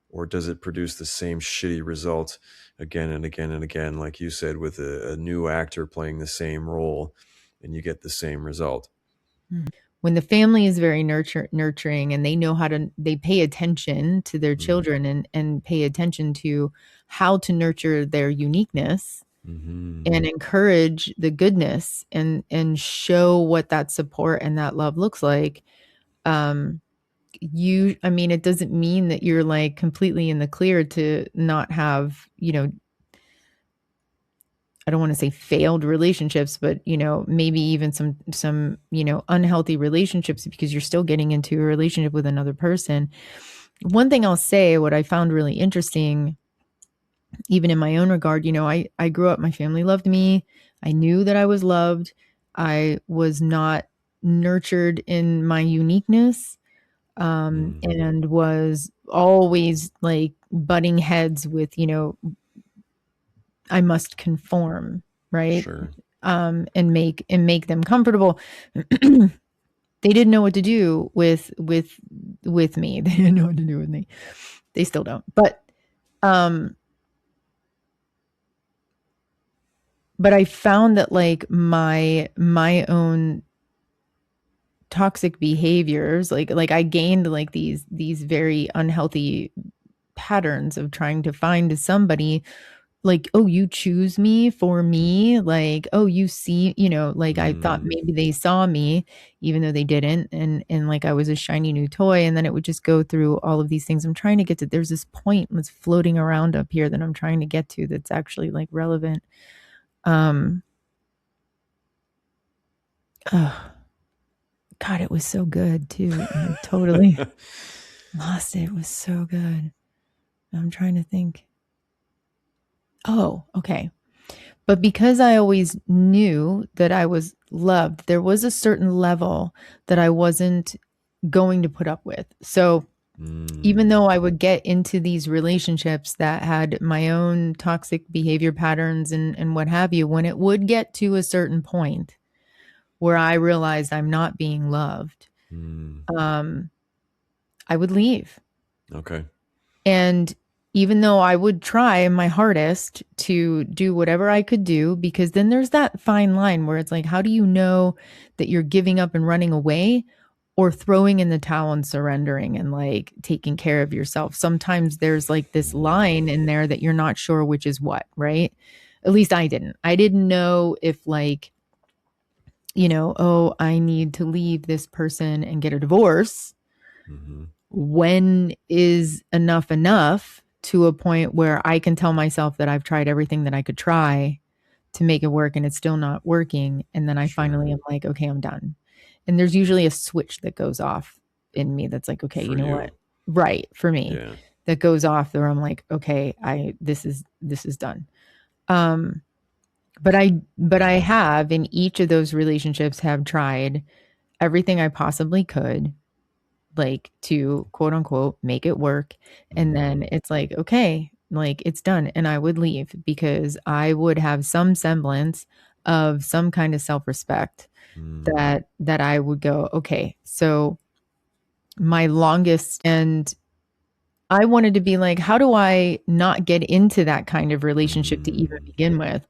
Speaker 2: or does it produce the same shitty result again and again and again, like you said, with a new actor playing the same role, and you get the same result?
Speaker 1: When the family is very nurturing and they know how to they pay attention to their
Speaker 2: Mm.
Speaker 1: children and pay attention to how to nurture their uniqueness
Speaker 2: Hmm.
Speaker 1: and encourage the goodness and show what that support and that love looks like. um I mean, it doesn't mean that you're like completely in the clear to not have, I don't want to say failed relationships, but maybe even some, unhealthy relationships because you're still getting into a relationship with another person. One thing I'll say, what I found really interesting, even in my own regard, I grew up, my family loved me. I knew that I was loved. I was not nurtured in my uniqueness,
Speaker 2: Mm.
Speaker 1: and was always like butting heads with, I must conform, right?
Speaker 2: Sure.
Speaker 1: And make them comfortable. They didn't know what to do with me. They didn't know what to do with me. They still don't. Um but I found that like my own toxic behaviors, like I gained like these very unhealthy patterns of trying to find somebody like, oh, you choose me for me, like, oh, you see, like I thought
Speaker 2: Mm.
Speaker 1: maybe they saw me even though they didn't, and like I was a shiny new toy, and then it would just go through all of these things. I'm trying to get to, there's this point that's floating around up here that I'm trying to get to that's actually like relevant. um oh, God, it was so good too. I totally lost it. It was so good. I'm trying to think. Oh, okay. But because I always knew that I was loved, there was a certain level that I wasn't going to put up with. So even
Speaker 2: Mm.
Speaker 1: though I would get into these relationships that had my own toxic behavior patterns and what have you, when it would get to a certain point where I realized I'm not being loved,
Speaker 2: Mm.
Speaker 1: um, I would leave.
Speaker 2: Okay.
Speaker 1: And even though I would try my hardest to do whatever I could do, because then there's that fine line where it's like, how do you know that you're giving up and running away or throwing in the towel and surrendering and like taking care of yourself? Sometimes there's like this
Speaker 2: Hmm.
Speaker 1: line in there that you're not sure which is what, right? At least I didn't. I didn't know if like, oh, I need to leave this person and get a divorce.
Speaker 2: Hmm.
Speaker 1: When is enough to a point where I can tell myself that I've tried everything that I could try to make it work and it's still not working? And then I
Speaker 2: Sure.
Speaker 1: finally am like, okay, I'm done. And there's usually a switch that goes off in me that's like, okay,
Speaker 2: For
Speaker 1: you know what?
Speaker 2: you.
Speaker 1: Right, for me.
Speaker 2: Yeah.
Speaker 1: That goes off where I'm like, okay, this is done. Um but I have in each of those relationships have tried everything I possibly could, like to quote unquote make it work. And
Speaker 2: Hmm.
Speaker 1: then it's like, okay, like it's done. And I would leave because I would have some semblance of some kind of self-respect
Speaker 2: Mm.
Speaker 1: that I would go, okay, so my longest, and I wanted to be like, how do I not get into that kind of relationship to even
Speaker 2: Mm.
Speaker 1: begin with?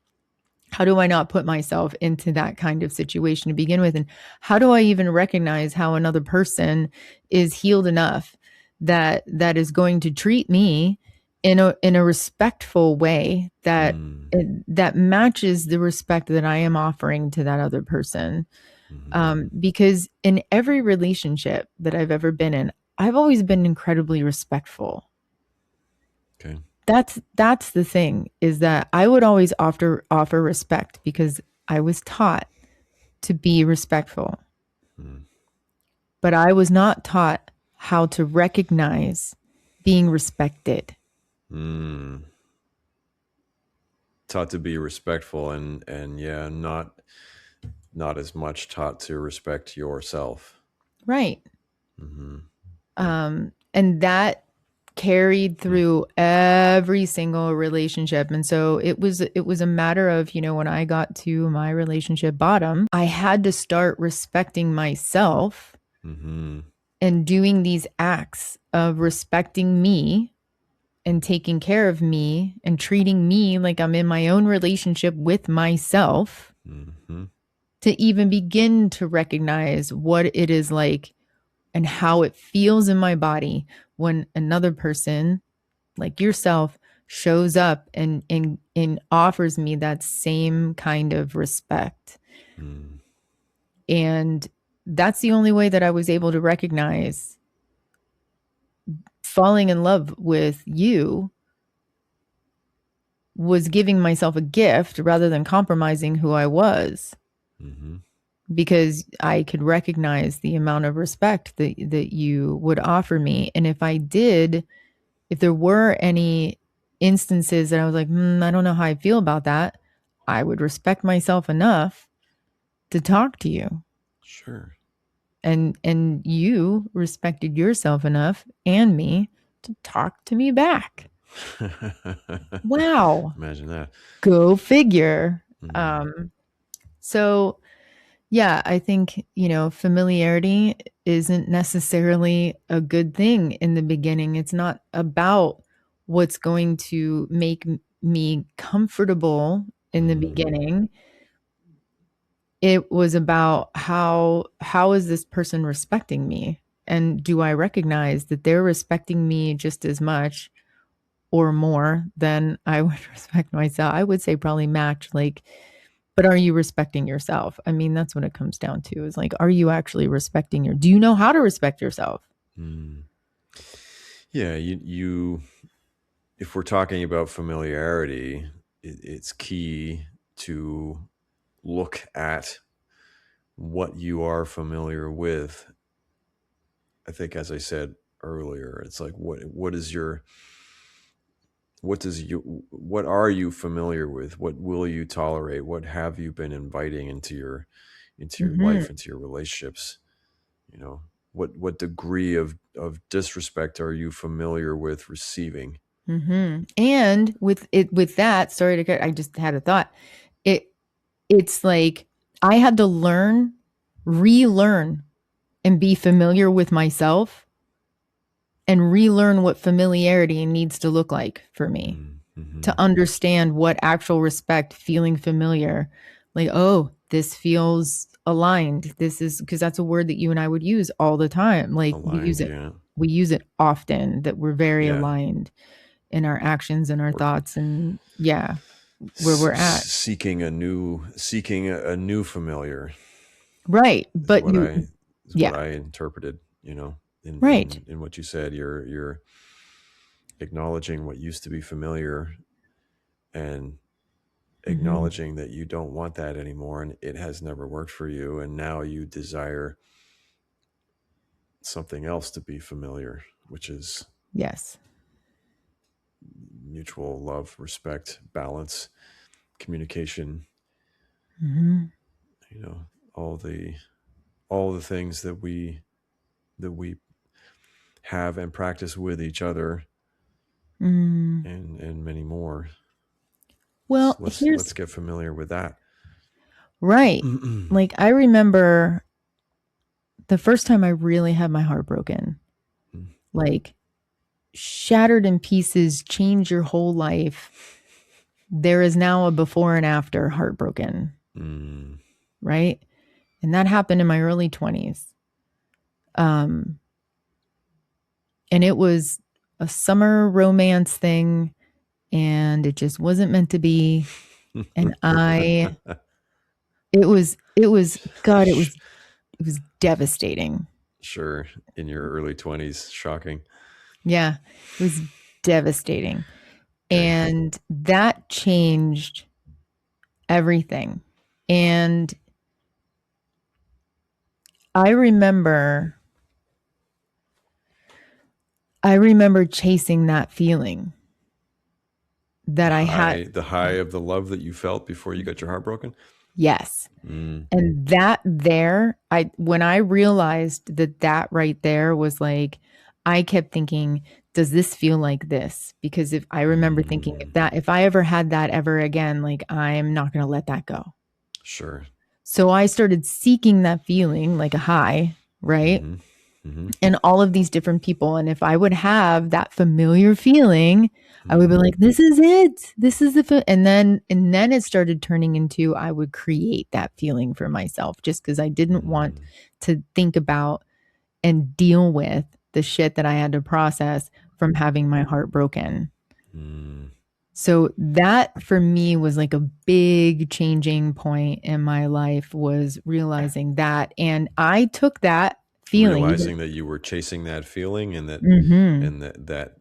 Speaker 1: How do I not put myself into that kind of situation to begin with? And how do I even recognize how another person is healed enough that is going to treat me in a respectful way that
Speaker 2: Mm.
Speaker 1: that matches the respect that I am offering to that other person.
Speaker 2: Mhm.
Speaker 1: Because in every relationship that I've ever been in, I've always been incredibly respectful.
Speaker 2: Okay.
Speaker 1: That's the thing, is that I would always offer respect because I was taught to be respectful,
Speaker 2: Mm.
Speaker 1: but I was not taught how to recognize being respected.
Speaker 2: Mm. Taught to be respectful, and yeah, not as much taught to respect yourself.
Speaker 1: Right.
Speaker 2: Hmm.
Speaker 1: And that carried
Speaker 2: Mm.
Speaker 1: through every single relationship. And so it was a matter of, when I got to my relationship bottom, I had to start respecting myself
Speaker 2: Hmm.
Speaker 1: and doing these acts of respecting me and taking care of me and treating me like I'm in my own relationship with myself,
Speaker 2: Hmm.
Speaker 1: to even begin to recognize what it is like and how it feels in my body when another person like yourself shows up and offers me that same kind of respect.
Speaker 2: Mm.
Speaker 1: And that's the only way that I was able to recognize falling in love with you was giving myself a gift rather than compromising who I was,
Speaker 2: Hmm.
Speaker 1: because I could recognize the amount of respect that you would offer me. And if there were any instances that I was like, I don't know how I feel about that, I would respect myself enough to talk to you.
Speaker 2: Sure.
Speaker 1: And you respected yourself enough and me to talk to me back. Wow.
Speaker 2: Imagine that.
Speaker 1: Go figure.
Speaker 2: Mm.
Speaker 1: So yeah, I think, familiarity isn't necessarily a good thing in the beginning. It's not about what's going to make me comfortable in the
Speaker 2: Mm.
Speaker 1: beginning. It was about how is this person respecting me? And do I recognize that they're respecting me just as much or more than I would respect myself? I would say probably match, like, but are you respecting yourself? I mean, that's what it comes down to, is like, are you actually do you know how to respect yourself?
Speaker 2: Mm. Yeah, you if we're talking about familiarity, it's key to look at what you are familiar with. I think, as I said earlier, it's like what are you familiar with? What will you tolerate? What have you been inviting into your life,
Speaker 1: Mhm.
Speaker 2: into your relationships? You know, what degree of disrespect are you familiar with receiving?
Speaker 1: Mhm. And with that, sorry to cut, I just had a thought. It it's like I had to relearn and be familiar with myself and relearn what familiarity needs to look like for me,
Speaker 2: Mm-hmm.
Speaker 1: to understand what actual respect, feeling familiar, like, oh, this feels aligned. This is because that's a word that you and I would use all the time. Like
Speaker 2: Aligned, yeah.
Speaker 1: we use it often, that we're very
Speaker 2: Yeah.
Speaker 1: aligned in our actions and our
Speaker 2: We're
Speaker 1: thoughts, and yeah, where we're at.
Speaker 2: seeking a new familiar
Speaker 1: Right.
Speaker 2: is
Speaker 1: But
Speaker 2: what I is
Speaker 1: yeah,
Speaker 2: what I interpreted, in
Speaker 1: right.
Speaker 2: in in what you said. You're acknowledging what used to be familiar, and
Speaker 1: Hmm.
Speaker 2: acknowledging that you don't want that anymore, and it has never worked for you, and now you desire something else to be familiar, which is
Speaker 1: Yes.
Speaker 2: mutual love, respect, balance, communication,
Speaker 1: Hmm.
Speaker 2: you know, all the things that we have and practice with each other,
Speaker 1: Mm.
Speaker 2: and many more.
Speaker 1: Well,
Speaker 2: Let's get familiar with that.
Speaker 1: right.
Speaker 2: Mm.
Speaker 1: Like, I remember the first time I really had my heart broken, like shattered in pieces, change your whole life. There is now a before and after heartbroken,
Speaker 2: Mm.
Speaker 1: right? And that happened in my early 20s. Um, and it was a summer romance thing, and it just wasn't meant to be. And God, it was devastating.
Speaker 2: Sure. In your early 20s. Shocking.
Speaker 1: Yeah, it was devastating.
Speaker 2: Okay.
Speaker 1: And that changed everything. And I remember I remember chasing that feeling that I had.
Speaker 2: The high of the love that you felt before you got your heart broken.
Speaker 1: Yes.
Speaker 2: Mm,
Speaker 1: And that there, I when I realized that that right there was like, I kept thinking, does this feel like this? Because if I remember thinking,
Speaker 2: mm,
Speaker 1: if I ever had that ever again, like I'm not going to let that go.
Speaker 2: sure.
Speaker 1: So I started seeking that feeling like a high, right?
Speaker 2: Mm-hmm. Mm-hmm.
Speaker 1: And all of these different people. And if I would have that familiar feeling, I would be
Speaker 2: Mm,
Speaker 1: like, this is it. This is and then it started turning into I would create that feeling for myself just because I didn't want
Speaker 2: mm,
Speaker 1: to think about and deal with the shit that I had to process from having my heart broken.
Speaker 2: mm.
Speaker 1: So that for me was like a big changing point in my life was realizing that. And I took that feeling even.
Speaker 2: Realizing that you were chasing that feeling,
Speaker 1: Mhm.
Speaker 2: and that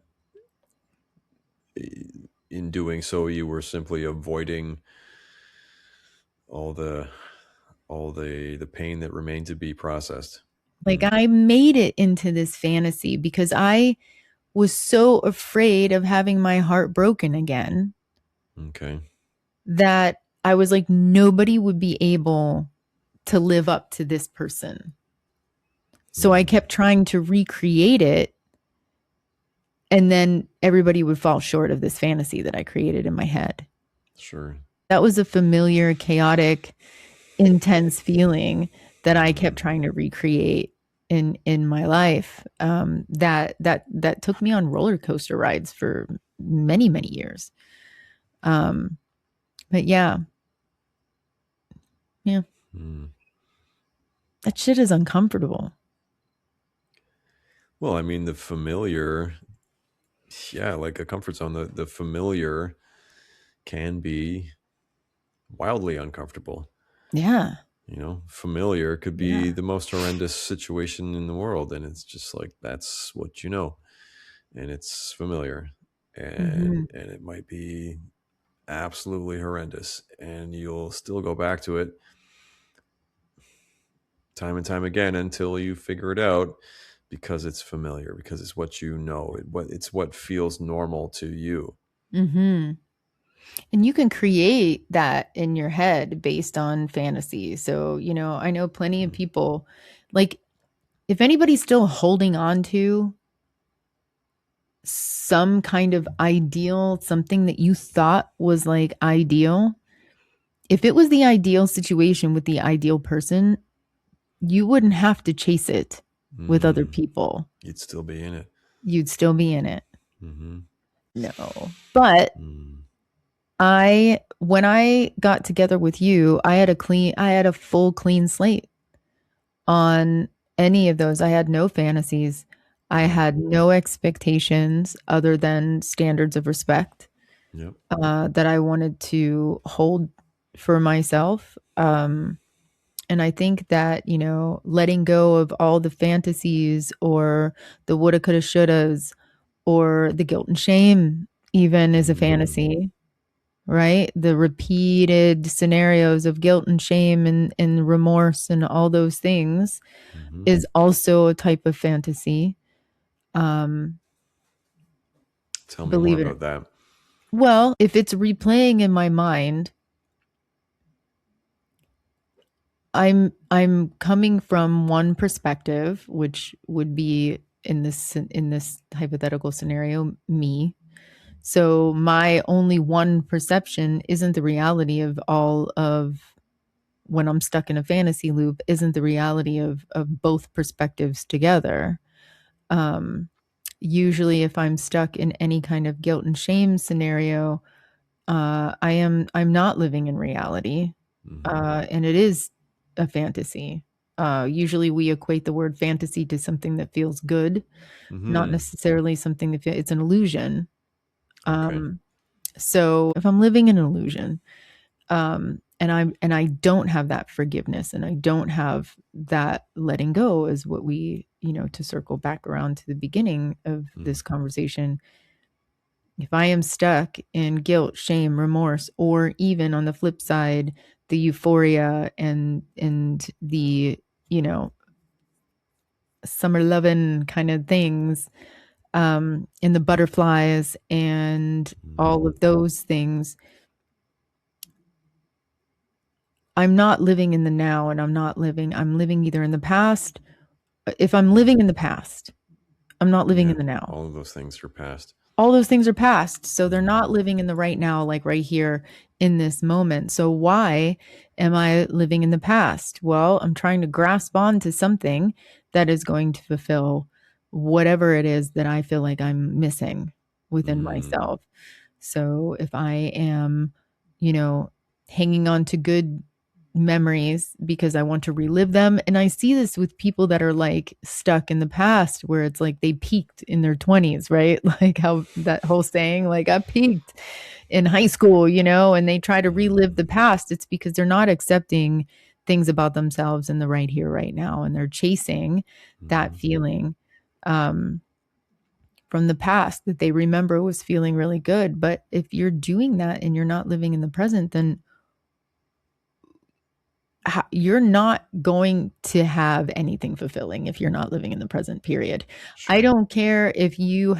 Speaker 2: in doing so you were simply avoiding all the the pain that remained to be processed.
Speaker 1: Like
Speaker 2: Mm,
Speaker 1: I made it into this fantasy because I was so afraid of having my heart broken again
Speaker 2: okay.
Speaker 1: that I was like, nobody would be able to live up to this person. So I
Speaker 2: Mm,
Speaker 1: kept trying to recreate it, and then everybody would fall short of this fantasy that I created in my head.
Speaker 2: sure.
Speaker 1: That was a familiar, chaotic, intense feeling that I kept
Speaker 2: Mm,
Speaker 1: trying to recreate in my life. That took me on roller coaster rides for many years. Um, but yeah, yeah,
Speaker 2: mm.
Speaker 1: that shit is uncomfortable.
Speaker 2: Well, I mean, the familiar, yeah, like a comfort zone. The familiar can be wildly uncomfortable.
Speaker 1: Yeah,
Speaker 2: Familiar could
Speaker 1: yeah.
Speaker 2: be the most horrendous situation in the world, and it's just like that's what you know, and it's familiar,
Speaker 1: Hmm.
Speaker 2: and it might be absolutely horrendous, and you'll still go back to it time and time again until you figure it out because it's familiar, because it's what you know, it's what feels normal to you.
Speaker 1: Hmm. And you can create that in your head based on fantasy. So, I know plenty of
Speaker 2: Mm,
Speaker 1: people, like, if anybody's still holding on to some kind of ideal, something that you thought was like ideal, if it was the ideal situation with the ideal person, you wouldn't have to chase it with other
Speaker 2: mm,
Speaker 1: people.
Speaker 2: you'd still be in it.
Speaker 1: You'd still be in it.
Speaker 2: Hmm.
Speaker 1: No. But
Speaker 2: Mm,
Speaker 1: when I got together with you, I had a full clean slate on any of those. I had no fantasies. I
Speaker 2: mm,
Speaker 1: had no expectations other than standards of respect
Speaker 2: yep.
Speaker 1: that I wanted to hold for myself. And I think that, letting go of all the fantasies or the woulda, coulda, shouldas or the guilt and shame even is a
Speaker 2: Mm,
Speaker 1: fantasy, right? The repeated scenarios of guilt and shame and remorse and all those things
Speaker 2: hmm.
Speaker 1: is also a type of fantasy. Um,
Speaker 2: Tell me more
Speaker 1: believe it.
Speaker 2: about that.
Speaker 1: Well, if it's replaying in my mind, I'm coming from one perspective, which would be in this hypothetical scenario, me. So my only one perception isn't the reality of all of when I'm stuck in a fantasy loop, isn't the reality of both perspectives together. Um, Usually if I'm stuck in any kind of guilt and shame scenario, I'm not living in reality.
Speaker 2: Hmm.
Speaker 1: And it is a fantasy. Usually we equate the word fantasy to something that feels good, not
Speaker 2: Hmm.
Speaker 1: necessarily something that it's an illusion.
Speaker 2: Okay.
Speaker 1: Um, so if I'm living in an illusion, and I don't have that forgiveness and I don't have that letting go, is what we, to circle back around to the beginning of
Speaker 2: Mm.
Speaker 1: this conversation. If I am stuck in guilt, shame, remorse, or even on the flip side, the euphoria and the, you know, summer loving kind of things, and the butterflies and
Speaker 2: Mm.
Speaker 1: all of those things, I'm not living in the now, and I'm living either in the past. If I'm living in the past, I'm not living in
Speaker 2: Yeah.
Speaker 1: the now.
Speaker 2: All of those things are past.
Speaker 1: All those things are past. So they're
Speaker 2: Mm.
Speaker 1: not living in the right now, like right here in this moment. So why am I living in the past? Well, I'm trying to grasp on to something that is going to fulfill whatever it is that I feel like I'm missing within
Speaker 2: Mm.
Speaker 1: myself. So if I am, you know, hanging on to good memories because I want to relive them. And I see this with people that are like stuck in the past where it's like they peaked in their 20s, right? Like how that whole saying, like I peaked in high school, and they try to
Speaker 2: Mm.
Speaker 1: relive the past. It's because they're not accepting things about themselves in the right here, right now. And they're chasing that
Speaker 2: Mm.
Speaker 1: feeling. Um, from the past that they remember was feeling really good. But if you're doing that and you're not living in the present, then you're not going to have anything fulfilling if you're not living in the present, period. I
Speaker 2: Sure.
Speaker 1: don't care if you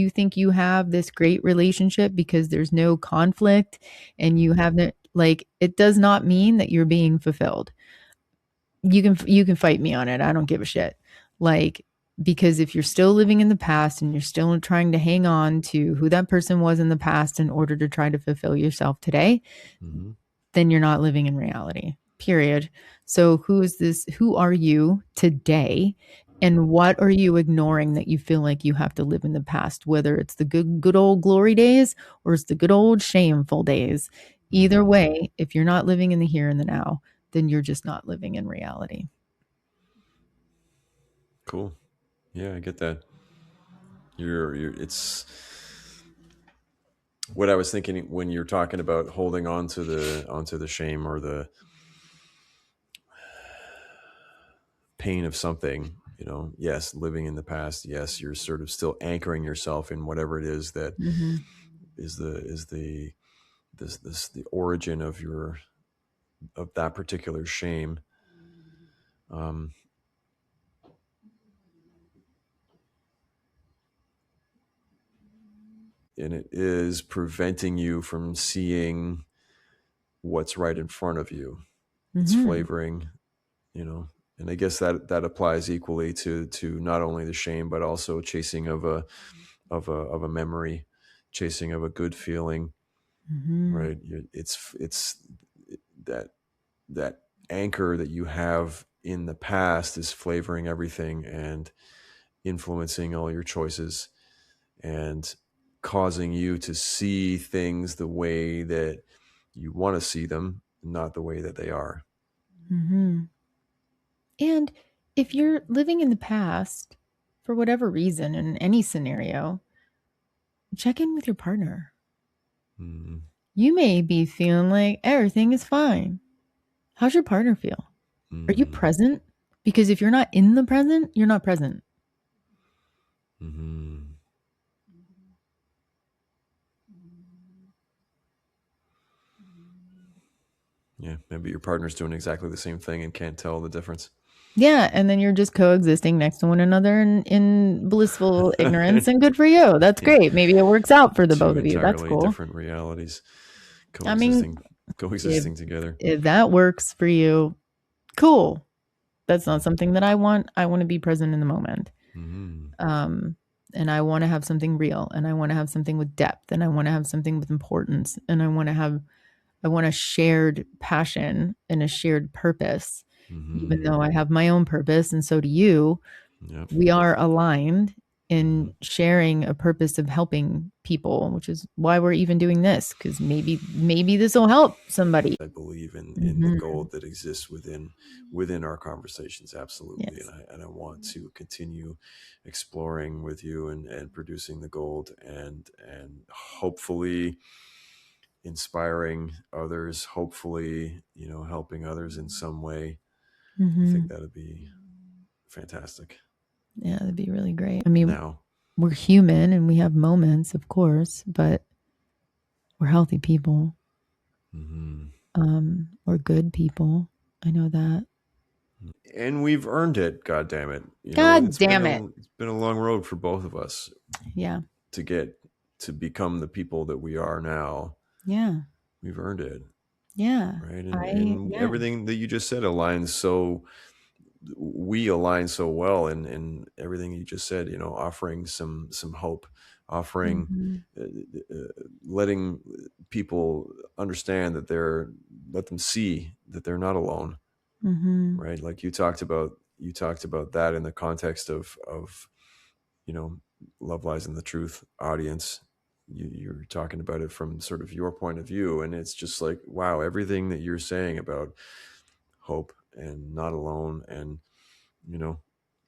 Speaker 1: think you have this great relationship because there's no conflict and you
Speaker 2: Mm.
Speaker 1: haven't, like, it does not mean that you're being fulfilled. You can fight me on it. I don't give a shit. Like, because if you're still living in the past and you're still trying to hang on to who that person was in the past in order to try to fulfill yourself today,
Speaker 2: Mm-hmm.
Speaker 1: then you're not living in reality. Period. So who are you today? And what are you ignoring that you feel like you have to live in the past, whether it's the good old glory days or it's the good old shameful days? Either
Speaker 2: Mm.
Speaker 1: way, if you're not living in the here and the now, then you're just not living in reality.
Speaker 2: Cool. Yeah, I get that. It's what I was thinking when you're talking about holding on to the shame or the pain of something. Yes, living in the past. Yes, you're sort of still anchoring yourself in whatever it is that
Speaker 1: Mm-hmm.
Speaker 2: is the the origin of that particular shame. Um, and it is preventing you from seeing what's right in front of you. It's
Speaker 1: Mm-hmm.
Speaker 2: flavoring, you know, and I guess that applies equally to not only the shame but also chasing of a memory, chasing of a good feeling,
Speaker 1: Mm-hmm.
Speaker 2: right? It's that that anchor that you have in the past is flavoring everything and influencing all your choices and causing you to see things the way that you want to see them, not the way that they are.
Speaker 1: Mm-hmm. And if you're living in the past for whatever reason in any scenario, check in with your partner.
Speaker 2: Mm.
Speaker 1: You may be feeling like everything is fine. How's your partner feel? Are you
Speaker 2: Mm.
Speaker 1: present? Because if you're not in the present, you're not present.
Speaker 2: Mm. Yeah, maybe your partner's doing exactly the same thing and can't tell the difference.
Speaker 1: Yeah, and then you're just coexisting next to one another in blissful ignorance, and good for you. That's
Speaker 2: Yeah,
Speaker 1: great. Maybe it works out for the
Speaker 2: two
Speaker 1: both of you. That's
Speaker 2: entirely
Speaker 1: cool.
Speaker 2: different realities
Speaker 1: I mean,
Speaker 2: coexisting
Speaker 1: if
Speaker 2: coexisting together.
Speaker 1: if that works for you, cool. That's not
Speaker 2: Mm.
Speaker 1: something that I want. I want to be present in the moment.
Speaker 2: Mm.
Speaker 1: Um, and I want to have something real, and I want to have something with depth, and I want to have something with importance, and I want a shared passion and a shared purpose. Even
Speaker 2: Mm.
Speaker 1: though I have my own purpose and so do you,
Speaker 2: Yep.
Speaker 1: we are aligned
Speaker 2: Hmm.
Speaker 1: in sharing a purpose of helping people, which is why we're even doing this, because maybe this will help somebody.
Speaker 2: I believe in the
Speaker 1: Hmm.
Speaker 2: gold that exists within our conversations, absolutely,
Speaker 1: Yes.
Speaker 2: and I want to continue exploring with you and producing the gold and hopefully inspiring others, hopefully helping others in some way. I think
Speaker 1: Hmm.
Speaker 2: that'd be fantastic.
Speaker 1: Yeah, that'd be really great. I mean,
Speaker 2: Now,
Speaker 1: we're human and we have moments, of course, but we're healthy people.
Speaker 2: mhm.
Speaker 1: We're good people. I know that.
Speaker 2: And we've earned it. God damn it!
Speaker 1: God damn it.
Speaker 2: It's been a long road for both of us
Speaker 1: Yeah.
Speaker 2: to get to become the people that we are now.
Speaker 1: Yeah.
Speaker 2: We've earned it,
Speaker 1: Yeah.
Speaker 2: right? And
Speaker 1: Yeah.
Speaker 2: everything that you just said aligns so we align so well in everything you just said. Offering some hope, offering,
Speaker 1: Hmm.
Speaker 2: uh, letting people understand that let them see that they're not alone,
Speaker 1: Hmm.
Speaker 2: right? Like you talked about that in the context of you know Love Lies in the Truth audience. You're talking about it from sort of your point of view, and it's just like, wow, everything that you're saying about hope and not alone and you know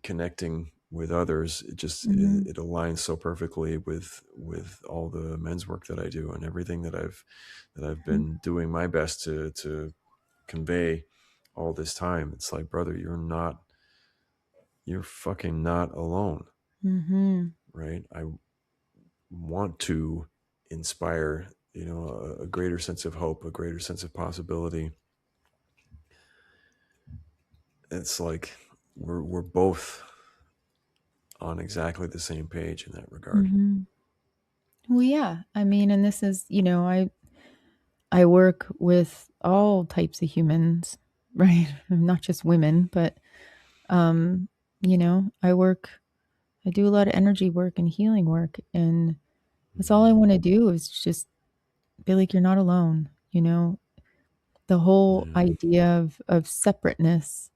Speaker 2: connecting with others,
Speaker 1: Hmm.
Speaker 2: it aligns so perfectly with all the men's work that I do and everything that I've been doing my best to convey all this time. It's like, brother, you're fucking not alone,
Speaker 1: Hmm.
Speaker 2: right? I want to inspire a greater sense of hope, a greater sense of possibility. It's like we're both on exactly the same page in that regard.
Speaker 1: Hmm. Well, yeah. I mean, and this is, I work with all types of humans, right? Not just women, but um, I do a lot of energy work and healing work, and that's all I
Speaker 2: Hmm.
Speaker 1: want to do is just be like, you're not alone, the whole
Speaker 2: Yeah.
Speaker 1: idea of separateness.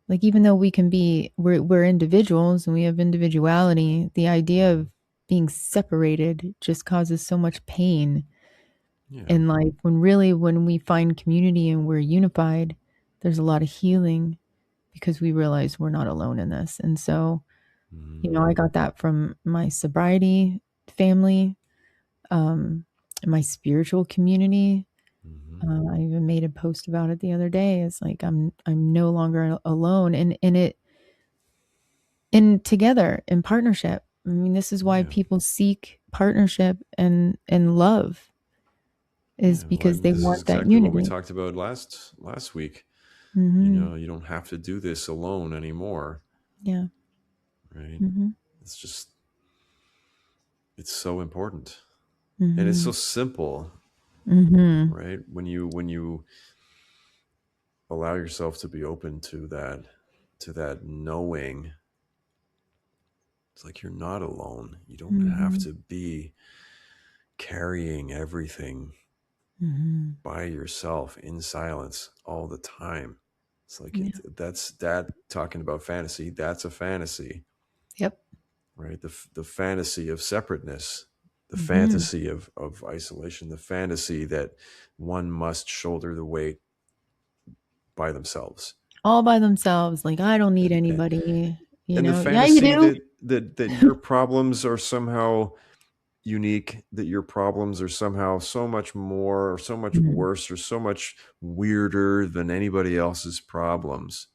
Speaker 1: Like, even though we're individuals and we have individuality, the idea
Speaker 2: Hmm.
Speaker 1: of being separated just causes so much pain
Speaker 2: Yeah.
Speaker 1: in life, when really, when we find community and we're unified, there's a lot of healing because we realize we're not alone in this. And so,
Speaker 2: Hmm.
Speaker 1: I got that from my sobriety family, um, my spiritual community.
Speaker 2: Hmm.
Speaker 1: I even made a post about it the other day. It's like I'm no longer alone, and together in partnership. I mean, this is why
Speaker 2: Yeah.
Speaker 1: people seek partnership and love, is
Speaker 2: Yeah. Well,
Speaker 1: because they
Speaker 2: this is
Speaker 1: want that
Speaker 2: exactly what we
Speaker 1: unity.
Speaker 2: talked about last week.
Speaker 1: Hmm.
Speaker 2: You don't have to do this alone anymore,
Speaker 1: Yeah.
Speaker 2: right?
Speaker 1: Hmm.
Speaker 2: It's just it's so important. And it's so
Speaker 1: Hmm.
Speaker 2: simple,
Speaker 1: Hmm.
Speaker 2: right? When you allow yourself to be open to that knowing, it's like you're not alone. You don't have
Speaker 1: Hmm.
Speaker 2: to be carrying everything
Speaker 1: Hmm.
Speaker 2: by yourself in silence all the time. It's like
Speaker 1: Yeah.
Speaker 2: that's that talking about fantasy. That's a fantasy,
Speaker 1: Yep.
Speaker 2: right? The fantasy of separateness, the
Speaker 1: Hmm.
Speaker 2: fantasy of isolation, the fantasy that one must shoulder the weight by themselves,
Speaker 1: All by themselves. Like, I don't need
Speaker 2: and
Speaker 1: anybody.
Speaker 2: the
Speaker 1: Yeah, you
Speaker 2: fantasy
Speaker 1: do.
Speaker 2: that your problems are somehow unique, that your problems are somehow so much more or so much
Speaker 1: Mhm.
Speaker 2: worse or so much weirder than anybody else's problems.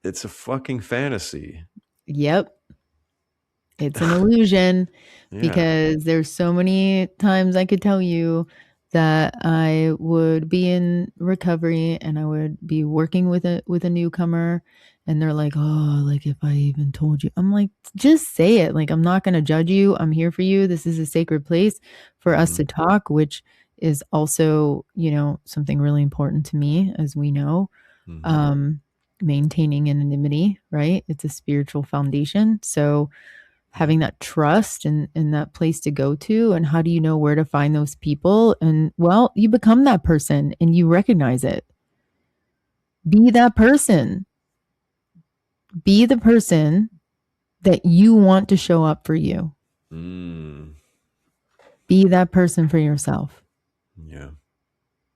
Speaker 2: It's a fucking fantasy.
Speaker 1: Yep. It's an illusion,
Speaker 2: Yeah.
Speaker 1: because there's so many times I could tell you that I would be in recovery and I would be working with a newcomer, and they're like, "Oh, like, if I even told you." I'm like, "Just say it. Like, I'm not going to judge you. I'm here for you. This is a sacred place for us
Speaker 2: Hmm.
Speaker 1: to talk," which is also, something really important to me, as we know.
Speaker 2: Hmm.
Speaker 1: Um Maintaining anonymity, right? It's a spiritual foundation. So,
Speaker 2: Yep.
Speaker 1: having that trust and that place to go to, and how do you know where to find those people? And, well, you become that person and you recognize it. Be that person. Be the person that you want to show up for you.
Speaker 2: Mm.
Speaker 1: Be that person for yourself.
Speaker 2: Yeah.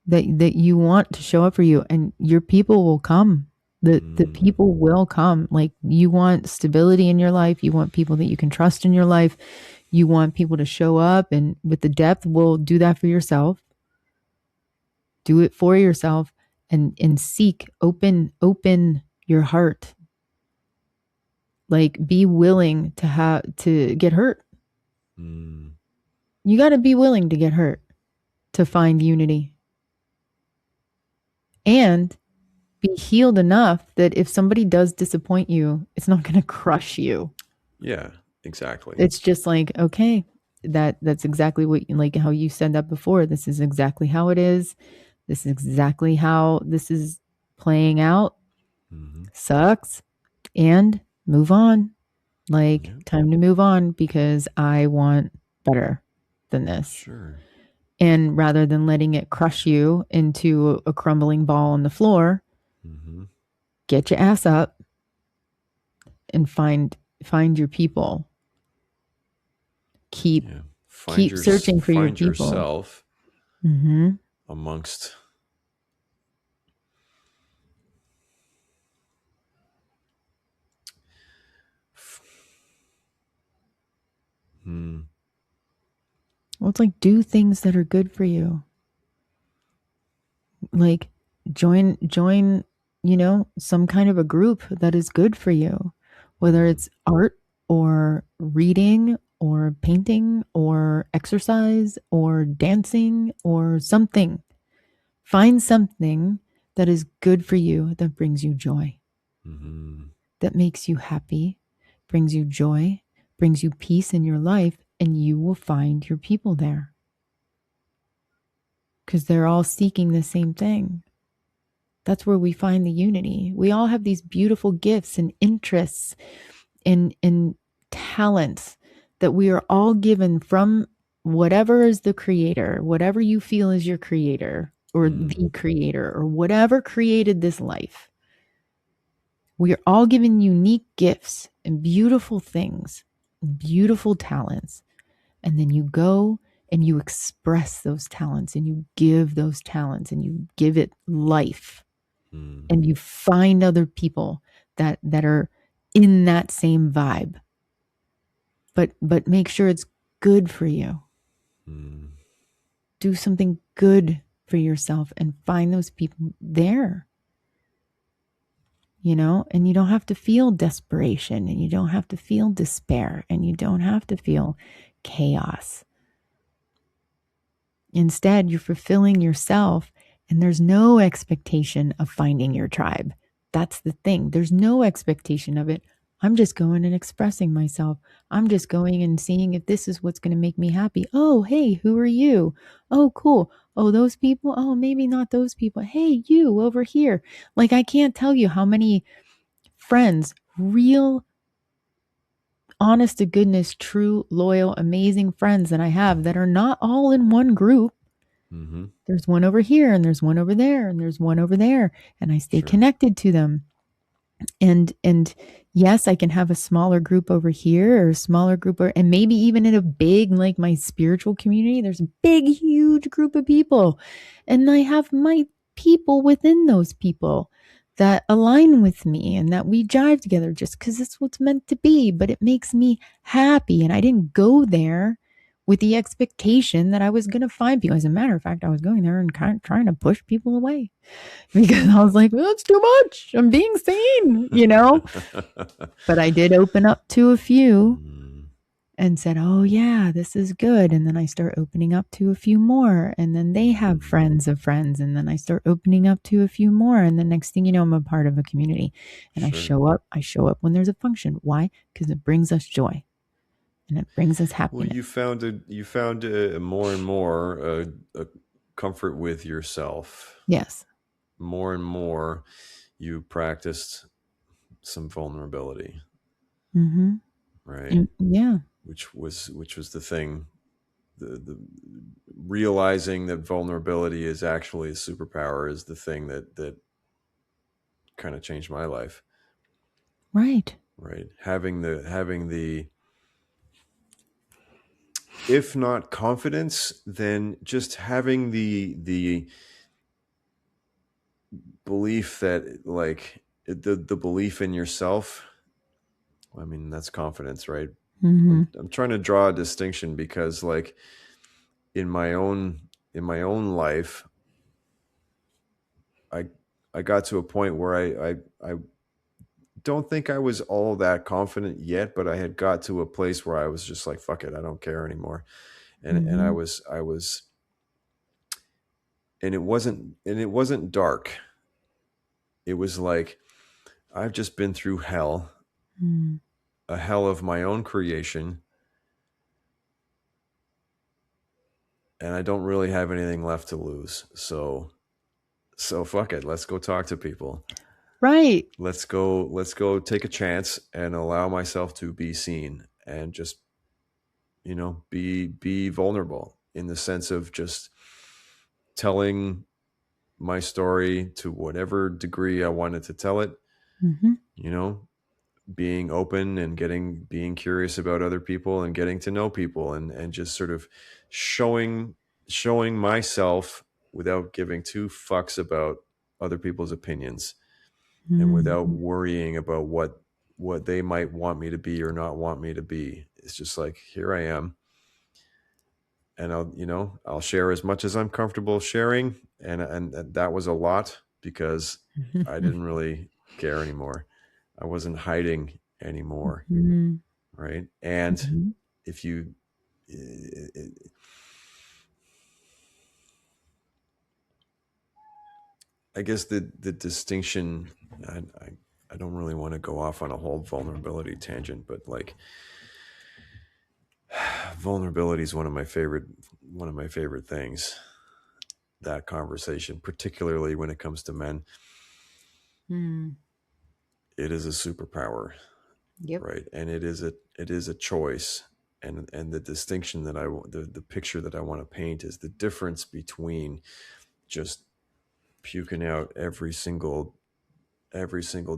Speaker 1: That you want to show up for you, and your people will come. The
Speaker 2: Mm.
Speaker 1: people will come. Like, you want stability in your life, you want people that you can trust in your life, you want people to show up, and with the depth, will do that for yourself. Do it for yourself, and seek, open your heart. Like, be willing to get hurt.
Speaker 2: Mm.
Speaker 1: You got to be willing to get hurt to find unity, and be healed enough that if somebody does disappoint you, it's not going to crush you.
Speaker 2: Yeah, exactly.
Speaker 1: It's just like, okay, that's exactly what, like how you said that before. This is exactly how it is. This is exactly how this is playing out.
Speaker 2: Mm-hmm.
Speaker 1: Sucks. And move on. Like,
Speaker 2: Yeah,
Speaker 1: time to move on, because I want better than this.
Speaker 2: sure.
Speaker 1: And rather than letting it crush you into a crumbling ball on the floor,
Speaker 2: Mm-hmm.
Speaker 1: get your ass up and find your people. Keep
Speaker 2: Yeah.
Speaker 1: keep searching for your
Speaker 2: Find
Speaker 1: people.
Speaker 2: yourself
Speaker 1: Mm-hmm.
Speaker 2: amongst. Hmm.
Speaker 1: Well, it's like, do things that are good for you. Like, join, some kind of a group that is good for you, whether
Speaker 2: Mm-hmm.
Speaker 1: it's art or reading or painting or exercise or dancing or something. Find something that is good for you, that brings you joy,
Speaker 2: Mm-hmm.
Speaker 1: that makes you happy, brings you joy, brings you peace in your life, and you will find your people there, because they're all seeking the same thing. That's where we find the unity. We all have these beautiful gifts and interests and talents that we are all given from whatever is the creator, whatever you feel is your creator, or
Speaker 2: Mm.
Speaker 1: the creator, or whatever created this life. We are all given unique gifts and beautiful things, and beautiful talents. And then you go and you express those talents, and you give those talents, and you give it life,
Speaker 2: Mm.
Speaker 1: and you find other people that are in that same vibe. But make sure it's good for you.
Speaker 2: Mm.
Speaker 1: Do something good for yourself and find those people there. And you don't have to feel desperation, and you don't have to feel despair, and you don't have to feel chaos. Instead, you're fulfilling yourself, and there's no expectation of finding your tribe. That's the thing. There's no expectation of it. I'm just going and expressing myself. I'm just going and seeing if this is what's going to make me happy. Oh, hey, who are you? Oh, cool. Oh, those people. Oh, maybe not those people. Hey, you over here. Like, I can't tell you how many friends, real, honest to goodness, true, loyal, amazing friends that I have, that are not all in one group.
Speaker 2: Mm-hmm.
Speaker 1: There's one over here, and there's one over there, and there's one over there, and I stay
Speaker 2: Sure.
Speaker 1: connected to them. And yes, I can have a smaller group over here, or a smaller group, and maybe even in a big, like my spiritual community, there's a big, huge group of people. And I have my people within those people that align with me, and that we jive together, just because it's what's meant to be. But it makes me happy. And I didn't go there with the expectation that I was going to find people. As a matter of fact, I was going there and kind of trying to push people away, because I was like, well, it's too much. I'm being seen. But I did open up to a few
Speaker 2: Mm.
Speaker 1: and said, oh, yeah, this is good. And then I start opening up to a few more. And then they have
Speaker 2: Mm.
Speaker 1: friends of friends. And then I start opening up to a few more. And the next thing you know, I'm a part of a community. And I
Speaker 2: Sure.
Speaker 1: show up. I show up when there's a function. Why? Because it brings us joy, and it brings us
Speaker 2: Well,
Speaker 1: happiness.
Speaker 2: you found more and more a comfort with yourself.
Speaker 1: Yes.
Speaker 2: More and more, you practiced some vulnerability,
Speaker 1: Mm-hmm.
Speaker 2: right?
Speaker 1: Yeah.
Speaker 2: Which was the thing. The realizing that vulnerability is actually a superpower is the thing that kind of changed my life.
Speaker 1: Right.
Speaker 2: right? Having the if not confidence, then just having the belief that like the belief in yourself. I mean, that's confidence, right?
Speaker 1: Mm-hmm.
Speaker 2: I'm trying to draw a distinction because like in my own life, I I got to a point where I don't think I was all that confident yet, but I had got to a place where I was just like, fuck it, I don't care anymore. And
Speaker 1: Mm-hmm.
Speaker 2: I was and it wasn't dark. It was like I've just been through hell,
Speaker 1: Mm-hmm.
Speaker 2: a hell of my own creation, and I don't really have anything left to lose. So fuck it, let's go talk to people.
Speaker 1: Right.
Speaker 2: Let's go take a chance and allow myself to be seen and just be vulnerable in the sense of just telling my story to whatever degree I wanted to tell it,
Speaker 1: Mm-hmm.
Speaker 2: you know, being open and being curious about other people and getting to know people and just sort of showing myself without giving two fucks about other people's opinions and without
Speaker 1: Mm-hmm.
Speaker 2: worrying about what they might want me to be or not want me to be. It's just like, here I am, and I'll share as much as I'm comfortable sharing, and that was a lot because I didn't really care anymore. I wasn't hiding anymore,
Speaker 1: Mm-hmm.
Speaker 2: right? And
Speaker 1: Mm-hmm.
Speaker 2: if you it, I guess the distinction, I don't really want to go off on a whole vulnerability tangent, but like vulnerability is one of my favorite things. That conversation, particularly when it comes to men,
Speaker 1: Mm.
Speaker 2: it is a superpower,
Speaker 1: Yep.
Speaker 2: right? And it is a choice. And the distinction that the picture that I want to paint is the difference between just puking out every single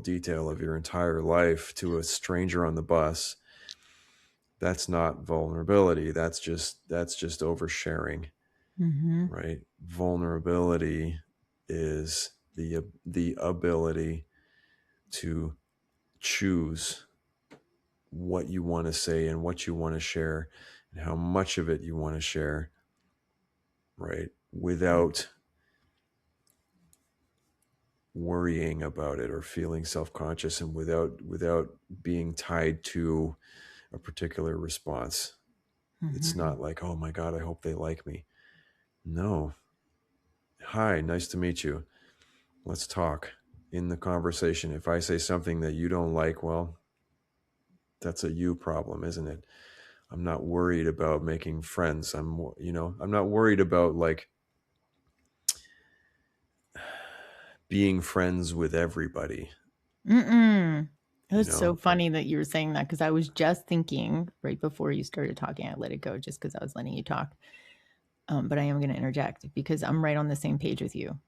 Speaker 2: detail of your entire life to a stranger on the bus. That's not vulnerability. That's just oversharing,
Speaker 1: Mm-hmm.
Speaker 2: right? Vulnerability is the ability to choose what you want to say and what you want to share and how much of it you want to share, right? Without worrying about it or feeling self-conscious and without being tied to a particular response. It's
Speaker 1: Mm-hmm.
Speaker 2: not like, oh my God, I hope they like me. No. Hi, nice to meet you. Let's talk. In the conversation, if I say something that you don't like, well, that's a you problem, isn't it? I'm not worried about making friends. I'm not worried about like being friends with everybody,
Speaker 1: Mm-mm. It
Speaker 2: you
Speaker 1: was so
Speaker 2: know?
Speaker 1: funny that you were saying that because I was just thinking right before you started talking. I let it go just because I was letting you talk. But I am going to interject because I'm right on the same page with you.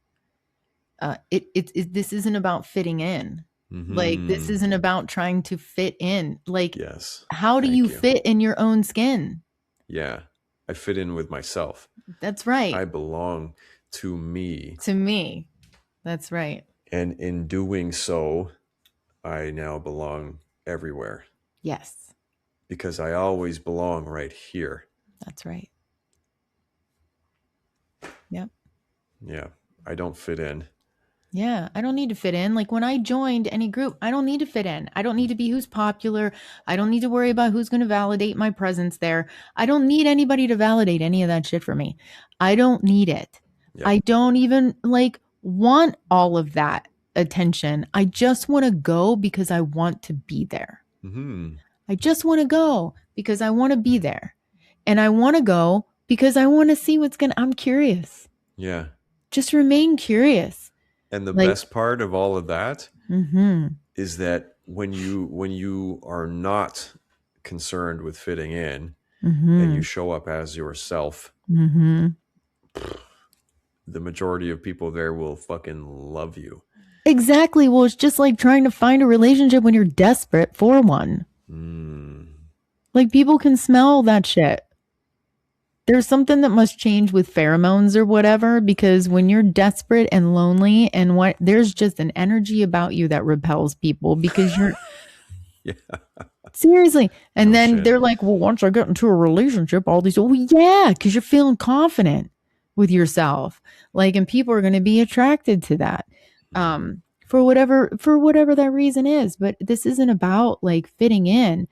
Speaker 1: This isn't about fitting in. Like this
Speaker 2: Hmm.
Speaker 1: isn't about trying to fit in. Like,
Speaker 2: Yes.
Speaker 1: how do
Speaker 2: Thank
Speaker 1: you
Speaker 2: you.
Speaker 1: fit in your own skin?
Speaker 2: Yeah. I fit in with myself.
Speaker 1: That's
Speaker 2: I
Speaker 1: right.
Speaker 2: belong to me.
Speaker 1: To me, that's right.
Speaker 2: And in doing so, I now belong everywhere
Speaker 1: Yes,
Speaker 2: because I always belong right here.
Speaker 1: that's right. Yep.
Speaker 2: Yeah. I don't fit in.
Speaker 1: Yeah, I don't need to fit in. Like when I joined any group, I don't need to fit in. I don't need to be who's popular. I don't need to worry about who's going to validate my presence there. I don't need anybody to validate any of that shit for me. I don't need it.
Speaker 2: Yep.
Speaker 1: I don't even like want all of that attention. I just want to go because I want to be there.
Speaker 2: Hmm.
Speaker 1: I just want to go because I want to be there. And I want to go because I want to see I'm curious.
Speaker 2: Yeah.
Speaker 1: Just remain curious.
Speaker 2: And the
Speaker 1: Like,
Speaker 2: best part of all of that
Speaker 1: mhm.
Speaker 2: is that when you are not concerned with fitting in and you
Speaker 1: Mhm.
Speaker 2: show up as yourself,
Speaker 1: Mhm.
Speaker 2: the majority of people there will fucking love you.
Speaker 1: Exactly. Well, it's just like trying to find a relationship when you're desperate for one.
Speaker 2: Mm.
Speaker 1: Like people can smell that shit. There's something that must change with pheromones or whatever because when you're desperate and lonely and what there's just an energy about you that repels people because you're
Speaker 2: Yeah.
Speaker 1: seriously. And
Speaker 2: No
Speaker 1: then
Speaker 2: shit.
Speaker 1: they're like, well, once I get into a relationship, all these, oh, yeah, because you're feeling confident with yourself. Like, and people are going to be attracted to that.
Speaker 2: Mm.
Speaker 1: For whatever that reason is. But this isn't about like fitting in.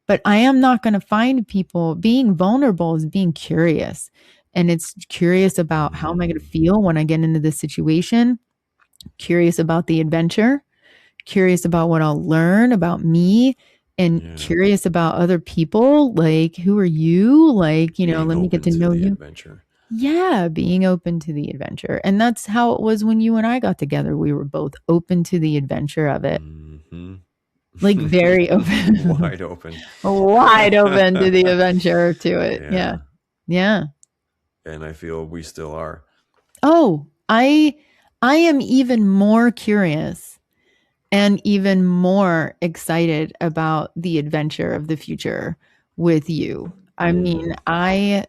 Speaker 1: But I am not going to find people being vulnerable is being curious. And it's curious about how am I going to
Speaker 2: Mm.
Speaker 1: feel when I get into this situation, curious about the adventure, curious about what I'll learn about me and
Speaker 2: Yeah.
Speaker 1: curious about other people. Like, who are you? Like,
Speaker 2: Being
Speaker 1: let me get
Speaker 2: open
Speaker 1: to
Speaker 2: to
Speaker 1: know
Speaker 2: the
Speaker 1: you.
Speaker 2: adventure.
Speaker 1: Yeah, being open to the adventure. And that's how it was when you and I got together. We were both open to the adventure of it.
Speaker 2: Hmm.
Speaker 1: Like very open,
Speaker 2: Wide open.
Speaker 1: wide open to the adventure to it. Yeah.
Speaker 2: Yeah.
Speaker 1: Yeah.
Speaker 2: And I feel we still are.
Speaker 1: Oh, I am even more curious and even more excited about the adventure of the future with you. I mean,
Speaker 2: Mm.
Speaker 1: I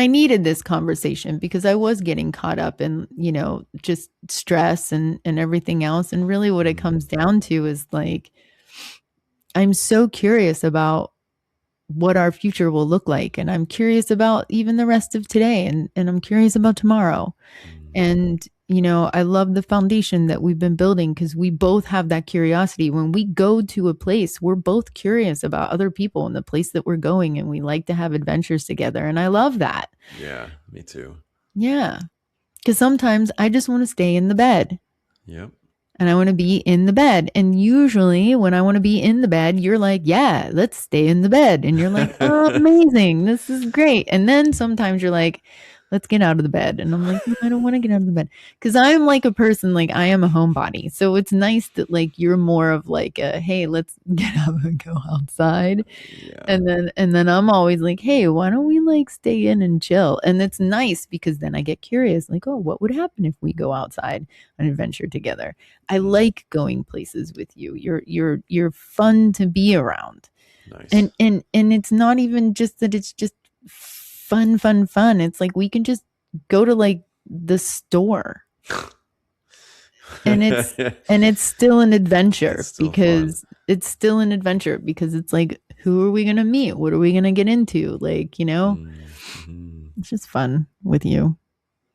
Speaker 1: needed this conversation because I was getting caught up in, just stress and everything else. And really what it
Speaker 2: Mm.
Speaker 1: comes down to is like, I'm so curious about what our future will look like. And I'm curious about even the rest of today and I'm curious about tomorrow.
Speaker 2: Mm.
Speaker 1: And, I love the foundation that we've been building because we both have that curiosity. When we go to a place, we're both curious about other people and the place that we're going, and we like to have adventures together. And I love that.
Speaker 2: Yeah, me too.
Speaker 1: Yeah. Because sometimes I just want to stay in the bed
Speaker 2: Yep.
Speaker 1: and I want to be in the bed. And usually when I want to be in the bed, you're like, yeah, let's stay in the bed. And you're like, oh, amazing. This is great. And then sometimes you're like, let's get out of the bed. And I'm like, no, I don't want to get out of the bed. Cause I'm like a person, like I am a homebody. So it's nice that like you're more of like a, hey, let's get up and go outside.
Speaker 2: Yeah.
Speaker 1: And then I'm always like, "Hey, why don't we like stay in and chill?" And it's nice because then I get curious like, "Oh, what would happen if we go outside an adventure together?" I
Speaker 2: Mm.
Speaker 1: like going places with you. You're fun to be around.
Speaker 2: Nice.
Speaker 1: And it's not even just that it's just fun. It's like we can just go to like the store and it's still an
Speaker 2: It's
Speaker 1: adventure
Speaker 2: still fun.
Speaker 1: because it's like who are we going to meet, what are we going to get into, like,
Speaker 2: Mm. Hmm.
Speaker 1: it's just fun with you.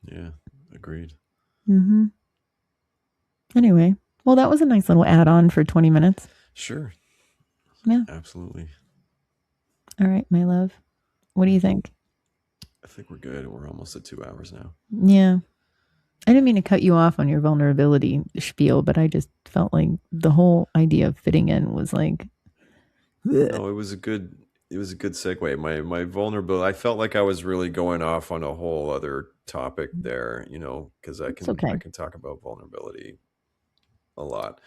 Speaker 2: Yeah. Agreed.
Speaker 1: Hmm. Anyway, well, that was a nice little add-on for 20 minutes.
Speaker 2: Sure.
Speaker 1: Yeah.
Speaker 2: Absolutely.
Speaker 1: All right, my love, what do you
Speaker 2: Hmm.
Speaker 1: think?
Speaker 2: I think we're good. We're almost at 2 hours now.
Speaker 1: Yeah, I didn't mean to cut you off on your vulnerability spiel, but I just felt like the whole idea of fitting in was like, bleh.
Speaker 2: No, it was a good segue. My vulnerability, I felt like I was really going off on a whole other topic there, because
Speaker 1: It's
Speaker 2: I
Speaker 1: okay.
Speaker 2: can talk about vulnerability a lot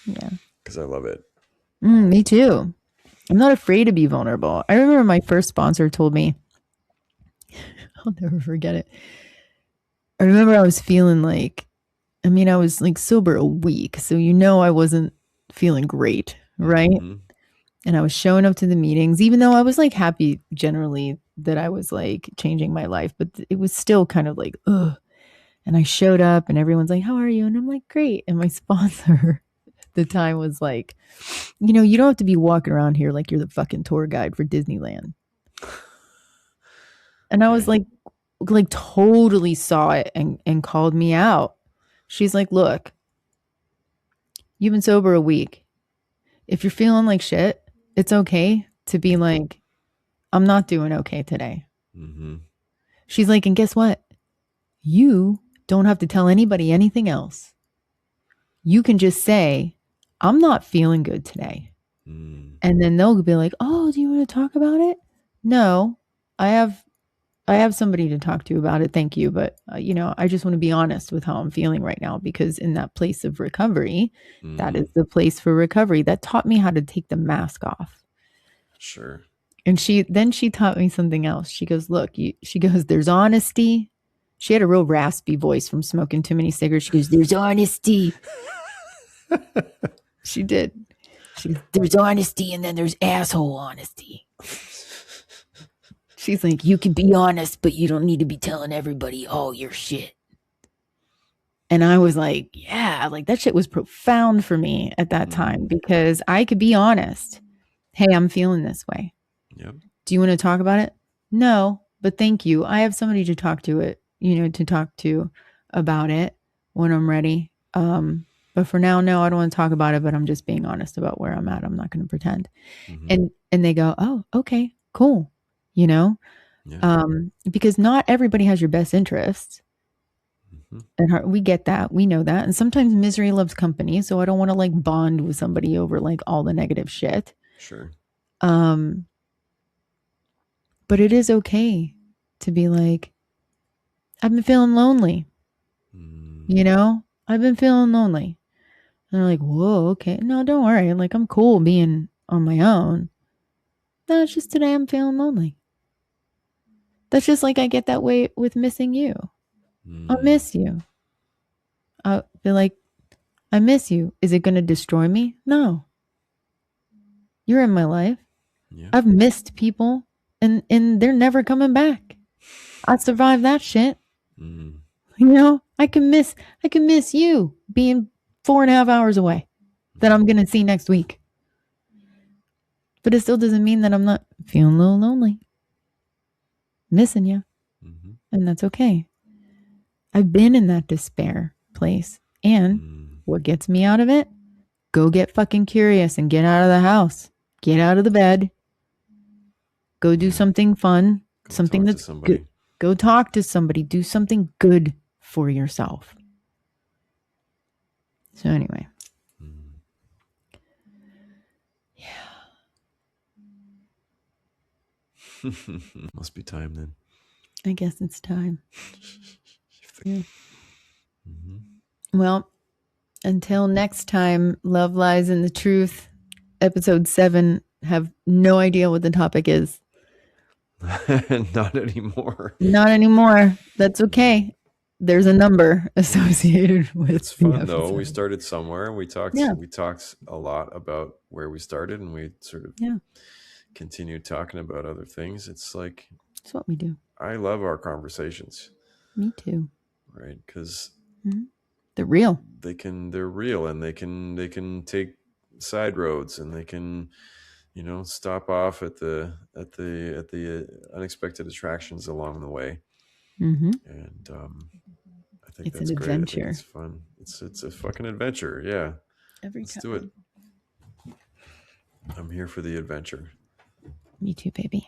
Speaker 1: Yeah.
Speaker 2: because I love it.
Speaker 1: Me too. I'm not afraid to be vulnerable. I remember my first sponsor told me, I'll never forget it. I remember I was feeling like, I was like sober a week. So, I wasn't feeling great. Right.
Speaker 2: Hmm.
Speaker 1: And I was showing up to the meetings, even though I was like happy generally that I was like changing my life, but it was still kind of like, ugh. And I showed up and everyone's like, how are you? And I'm like, great. And my sponsor at the time was like, you don't have to be walking around here like you're the fucking tour guide for Disneyland. And I was
Speaker 2: Okay.
Speaker 1: like totally saw it and called me out. She's like, look, you've been sober a week. If you're feeling like shit, it's okay to be like, I'm not doing okay today.
Speaker 2: Hmm.
Speaker 1: She's like, and guess what? You don't have to tell anybody anything else. You can just say, I'm not feeling good today.
Speaker 2: Mm.
Speaker 1: And then they'll be like, oh, do you want to talk about it? No, I have I have somebody to talk to about it. Thank you. But, I just want to be honest with how I'm feeling right now because in that place of recovery, that is
Speaker 2: Mm.
Speaker 1: the place for recovery that taught me how to take the mask off.
Speaker 2: Sure.
Speaker 1: And she taught me something else. She goes, look, she goes, there's honesty. She had a real raspy voice from smoking too many cigarettes. She goes, "There's honesty." She did. She goes, "There's honesty and then there's asshole honesty." She's like, "You can be honest, but you don't need to be telling everybody all your shit." And I was like, yeah, like that shit was profound for me at that time because I could be honest. Hey, I'm feeling this way.
Speaker 2: Yep.
Speaker 1: Do you want to talk about it? No, but thank you. I have somebody to talk to to talk to about it when I'm ready. But for now, no, I don't want to talk about it, but I'm just being honest about where I'm at. I'm not going to pretend.
Speaker 2: Mm-hmm.
Speaker 1: And they go, "Oh, okay, cool." You know?
Speaker 2: Yeah.
Speaker 1: Because not everybody has your best interests.
Speaker 2: Mm-hmm.
Speaker 1: At heart. We get that. We know that. And sometimes misery loves company. So I don't want to like bond with somebody over like all the negative shit.
Speaker 2: Sure.
Speaker 1: But it is okay to be like, I've been feeling lonely. I've been feeling lonely. And they're like, whoa, okay. No, don't worry. Like, I'm cool being on my own. No, it's just today I'm feeling lonely. That's just like I get that way with missing you. I miss you. I'll be like, I miss you. Is it going to destroy me? No. You're in my life.
Speaker 2: Yeah.
Speaker 1: I've missed people and they're never coming back. I survived that shit. I can miss you being 4.5 hours away that I'm gonna see next week. But it still doesn't mean that I'm not feeling a little lonely. Missing you. And that's okay. I've been in that despair place. And what gets me out of it? Go get fucking curious and get out of the house. Get out of the bed. Go do something fun. Something that's good. Go talk to somebody. Do something good for yourself. So anyway. Yeah.
Speaker 2: Must be time then.
Speaker 1: I guess it's time. Yeah. Well, until next time, Love Lies in the Truth, episode 7. Have no idea what the topic is.
Speaker 2: Not anymore.
Speaker 1: Not anymore. That's okay. There's a number associated with
Speaker 2: it's fun though. We started somewhere and we talked a lot about where we started and we sort of continued talking about other things. It's like
Speaker 1: it's what we do.
Speaker 2: I love our conversations.
Speaker 1: Me too.
Speaker 2: Right? Because
Speaker 1: they're real.
Speaker 2: They're real and they can take side roads and they can stop off at the unexpected attractions along the way. And I think
Speaker 1: it's
Speaker 2: that's
Speaker 1: an
Speaker 2: great.
Speaker 1: Adventure.
Speaker 2: I think it's fun. It's a fucking adventure. Yeah. Let's do it. I'm here for the adventure.
Speaker 1: Me too, baby.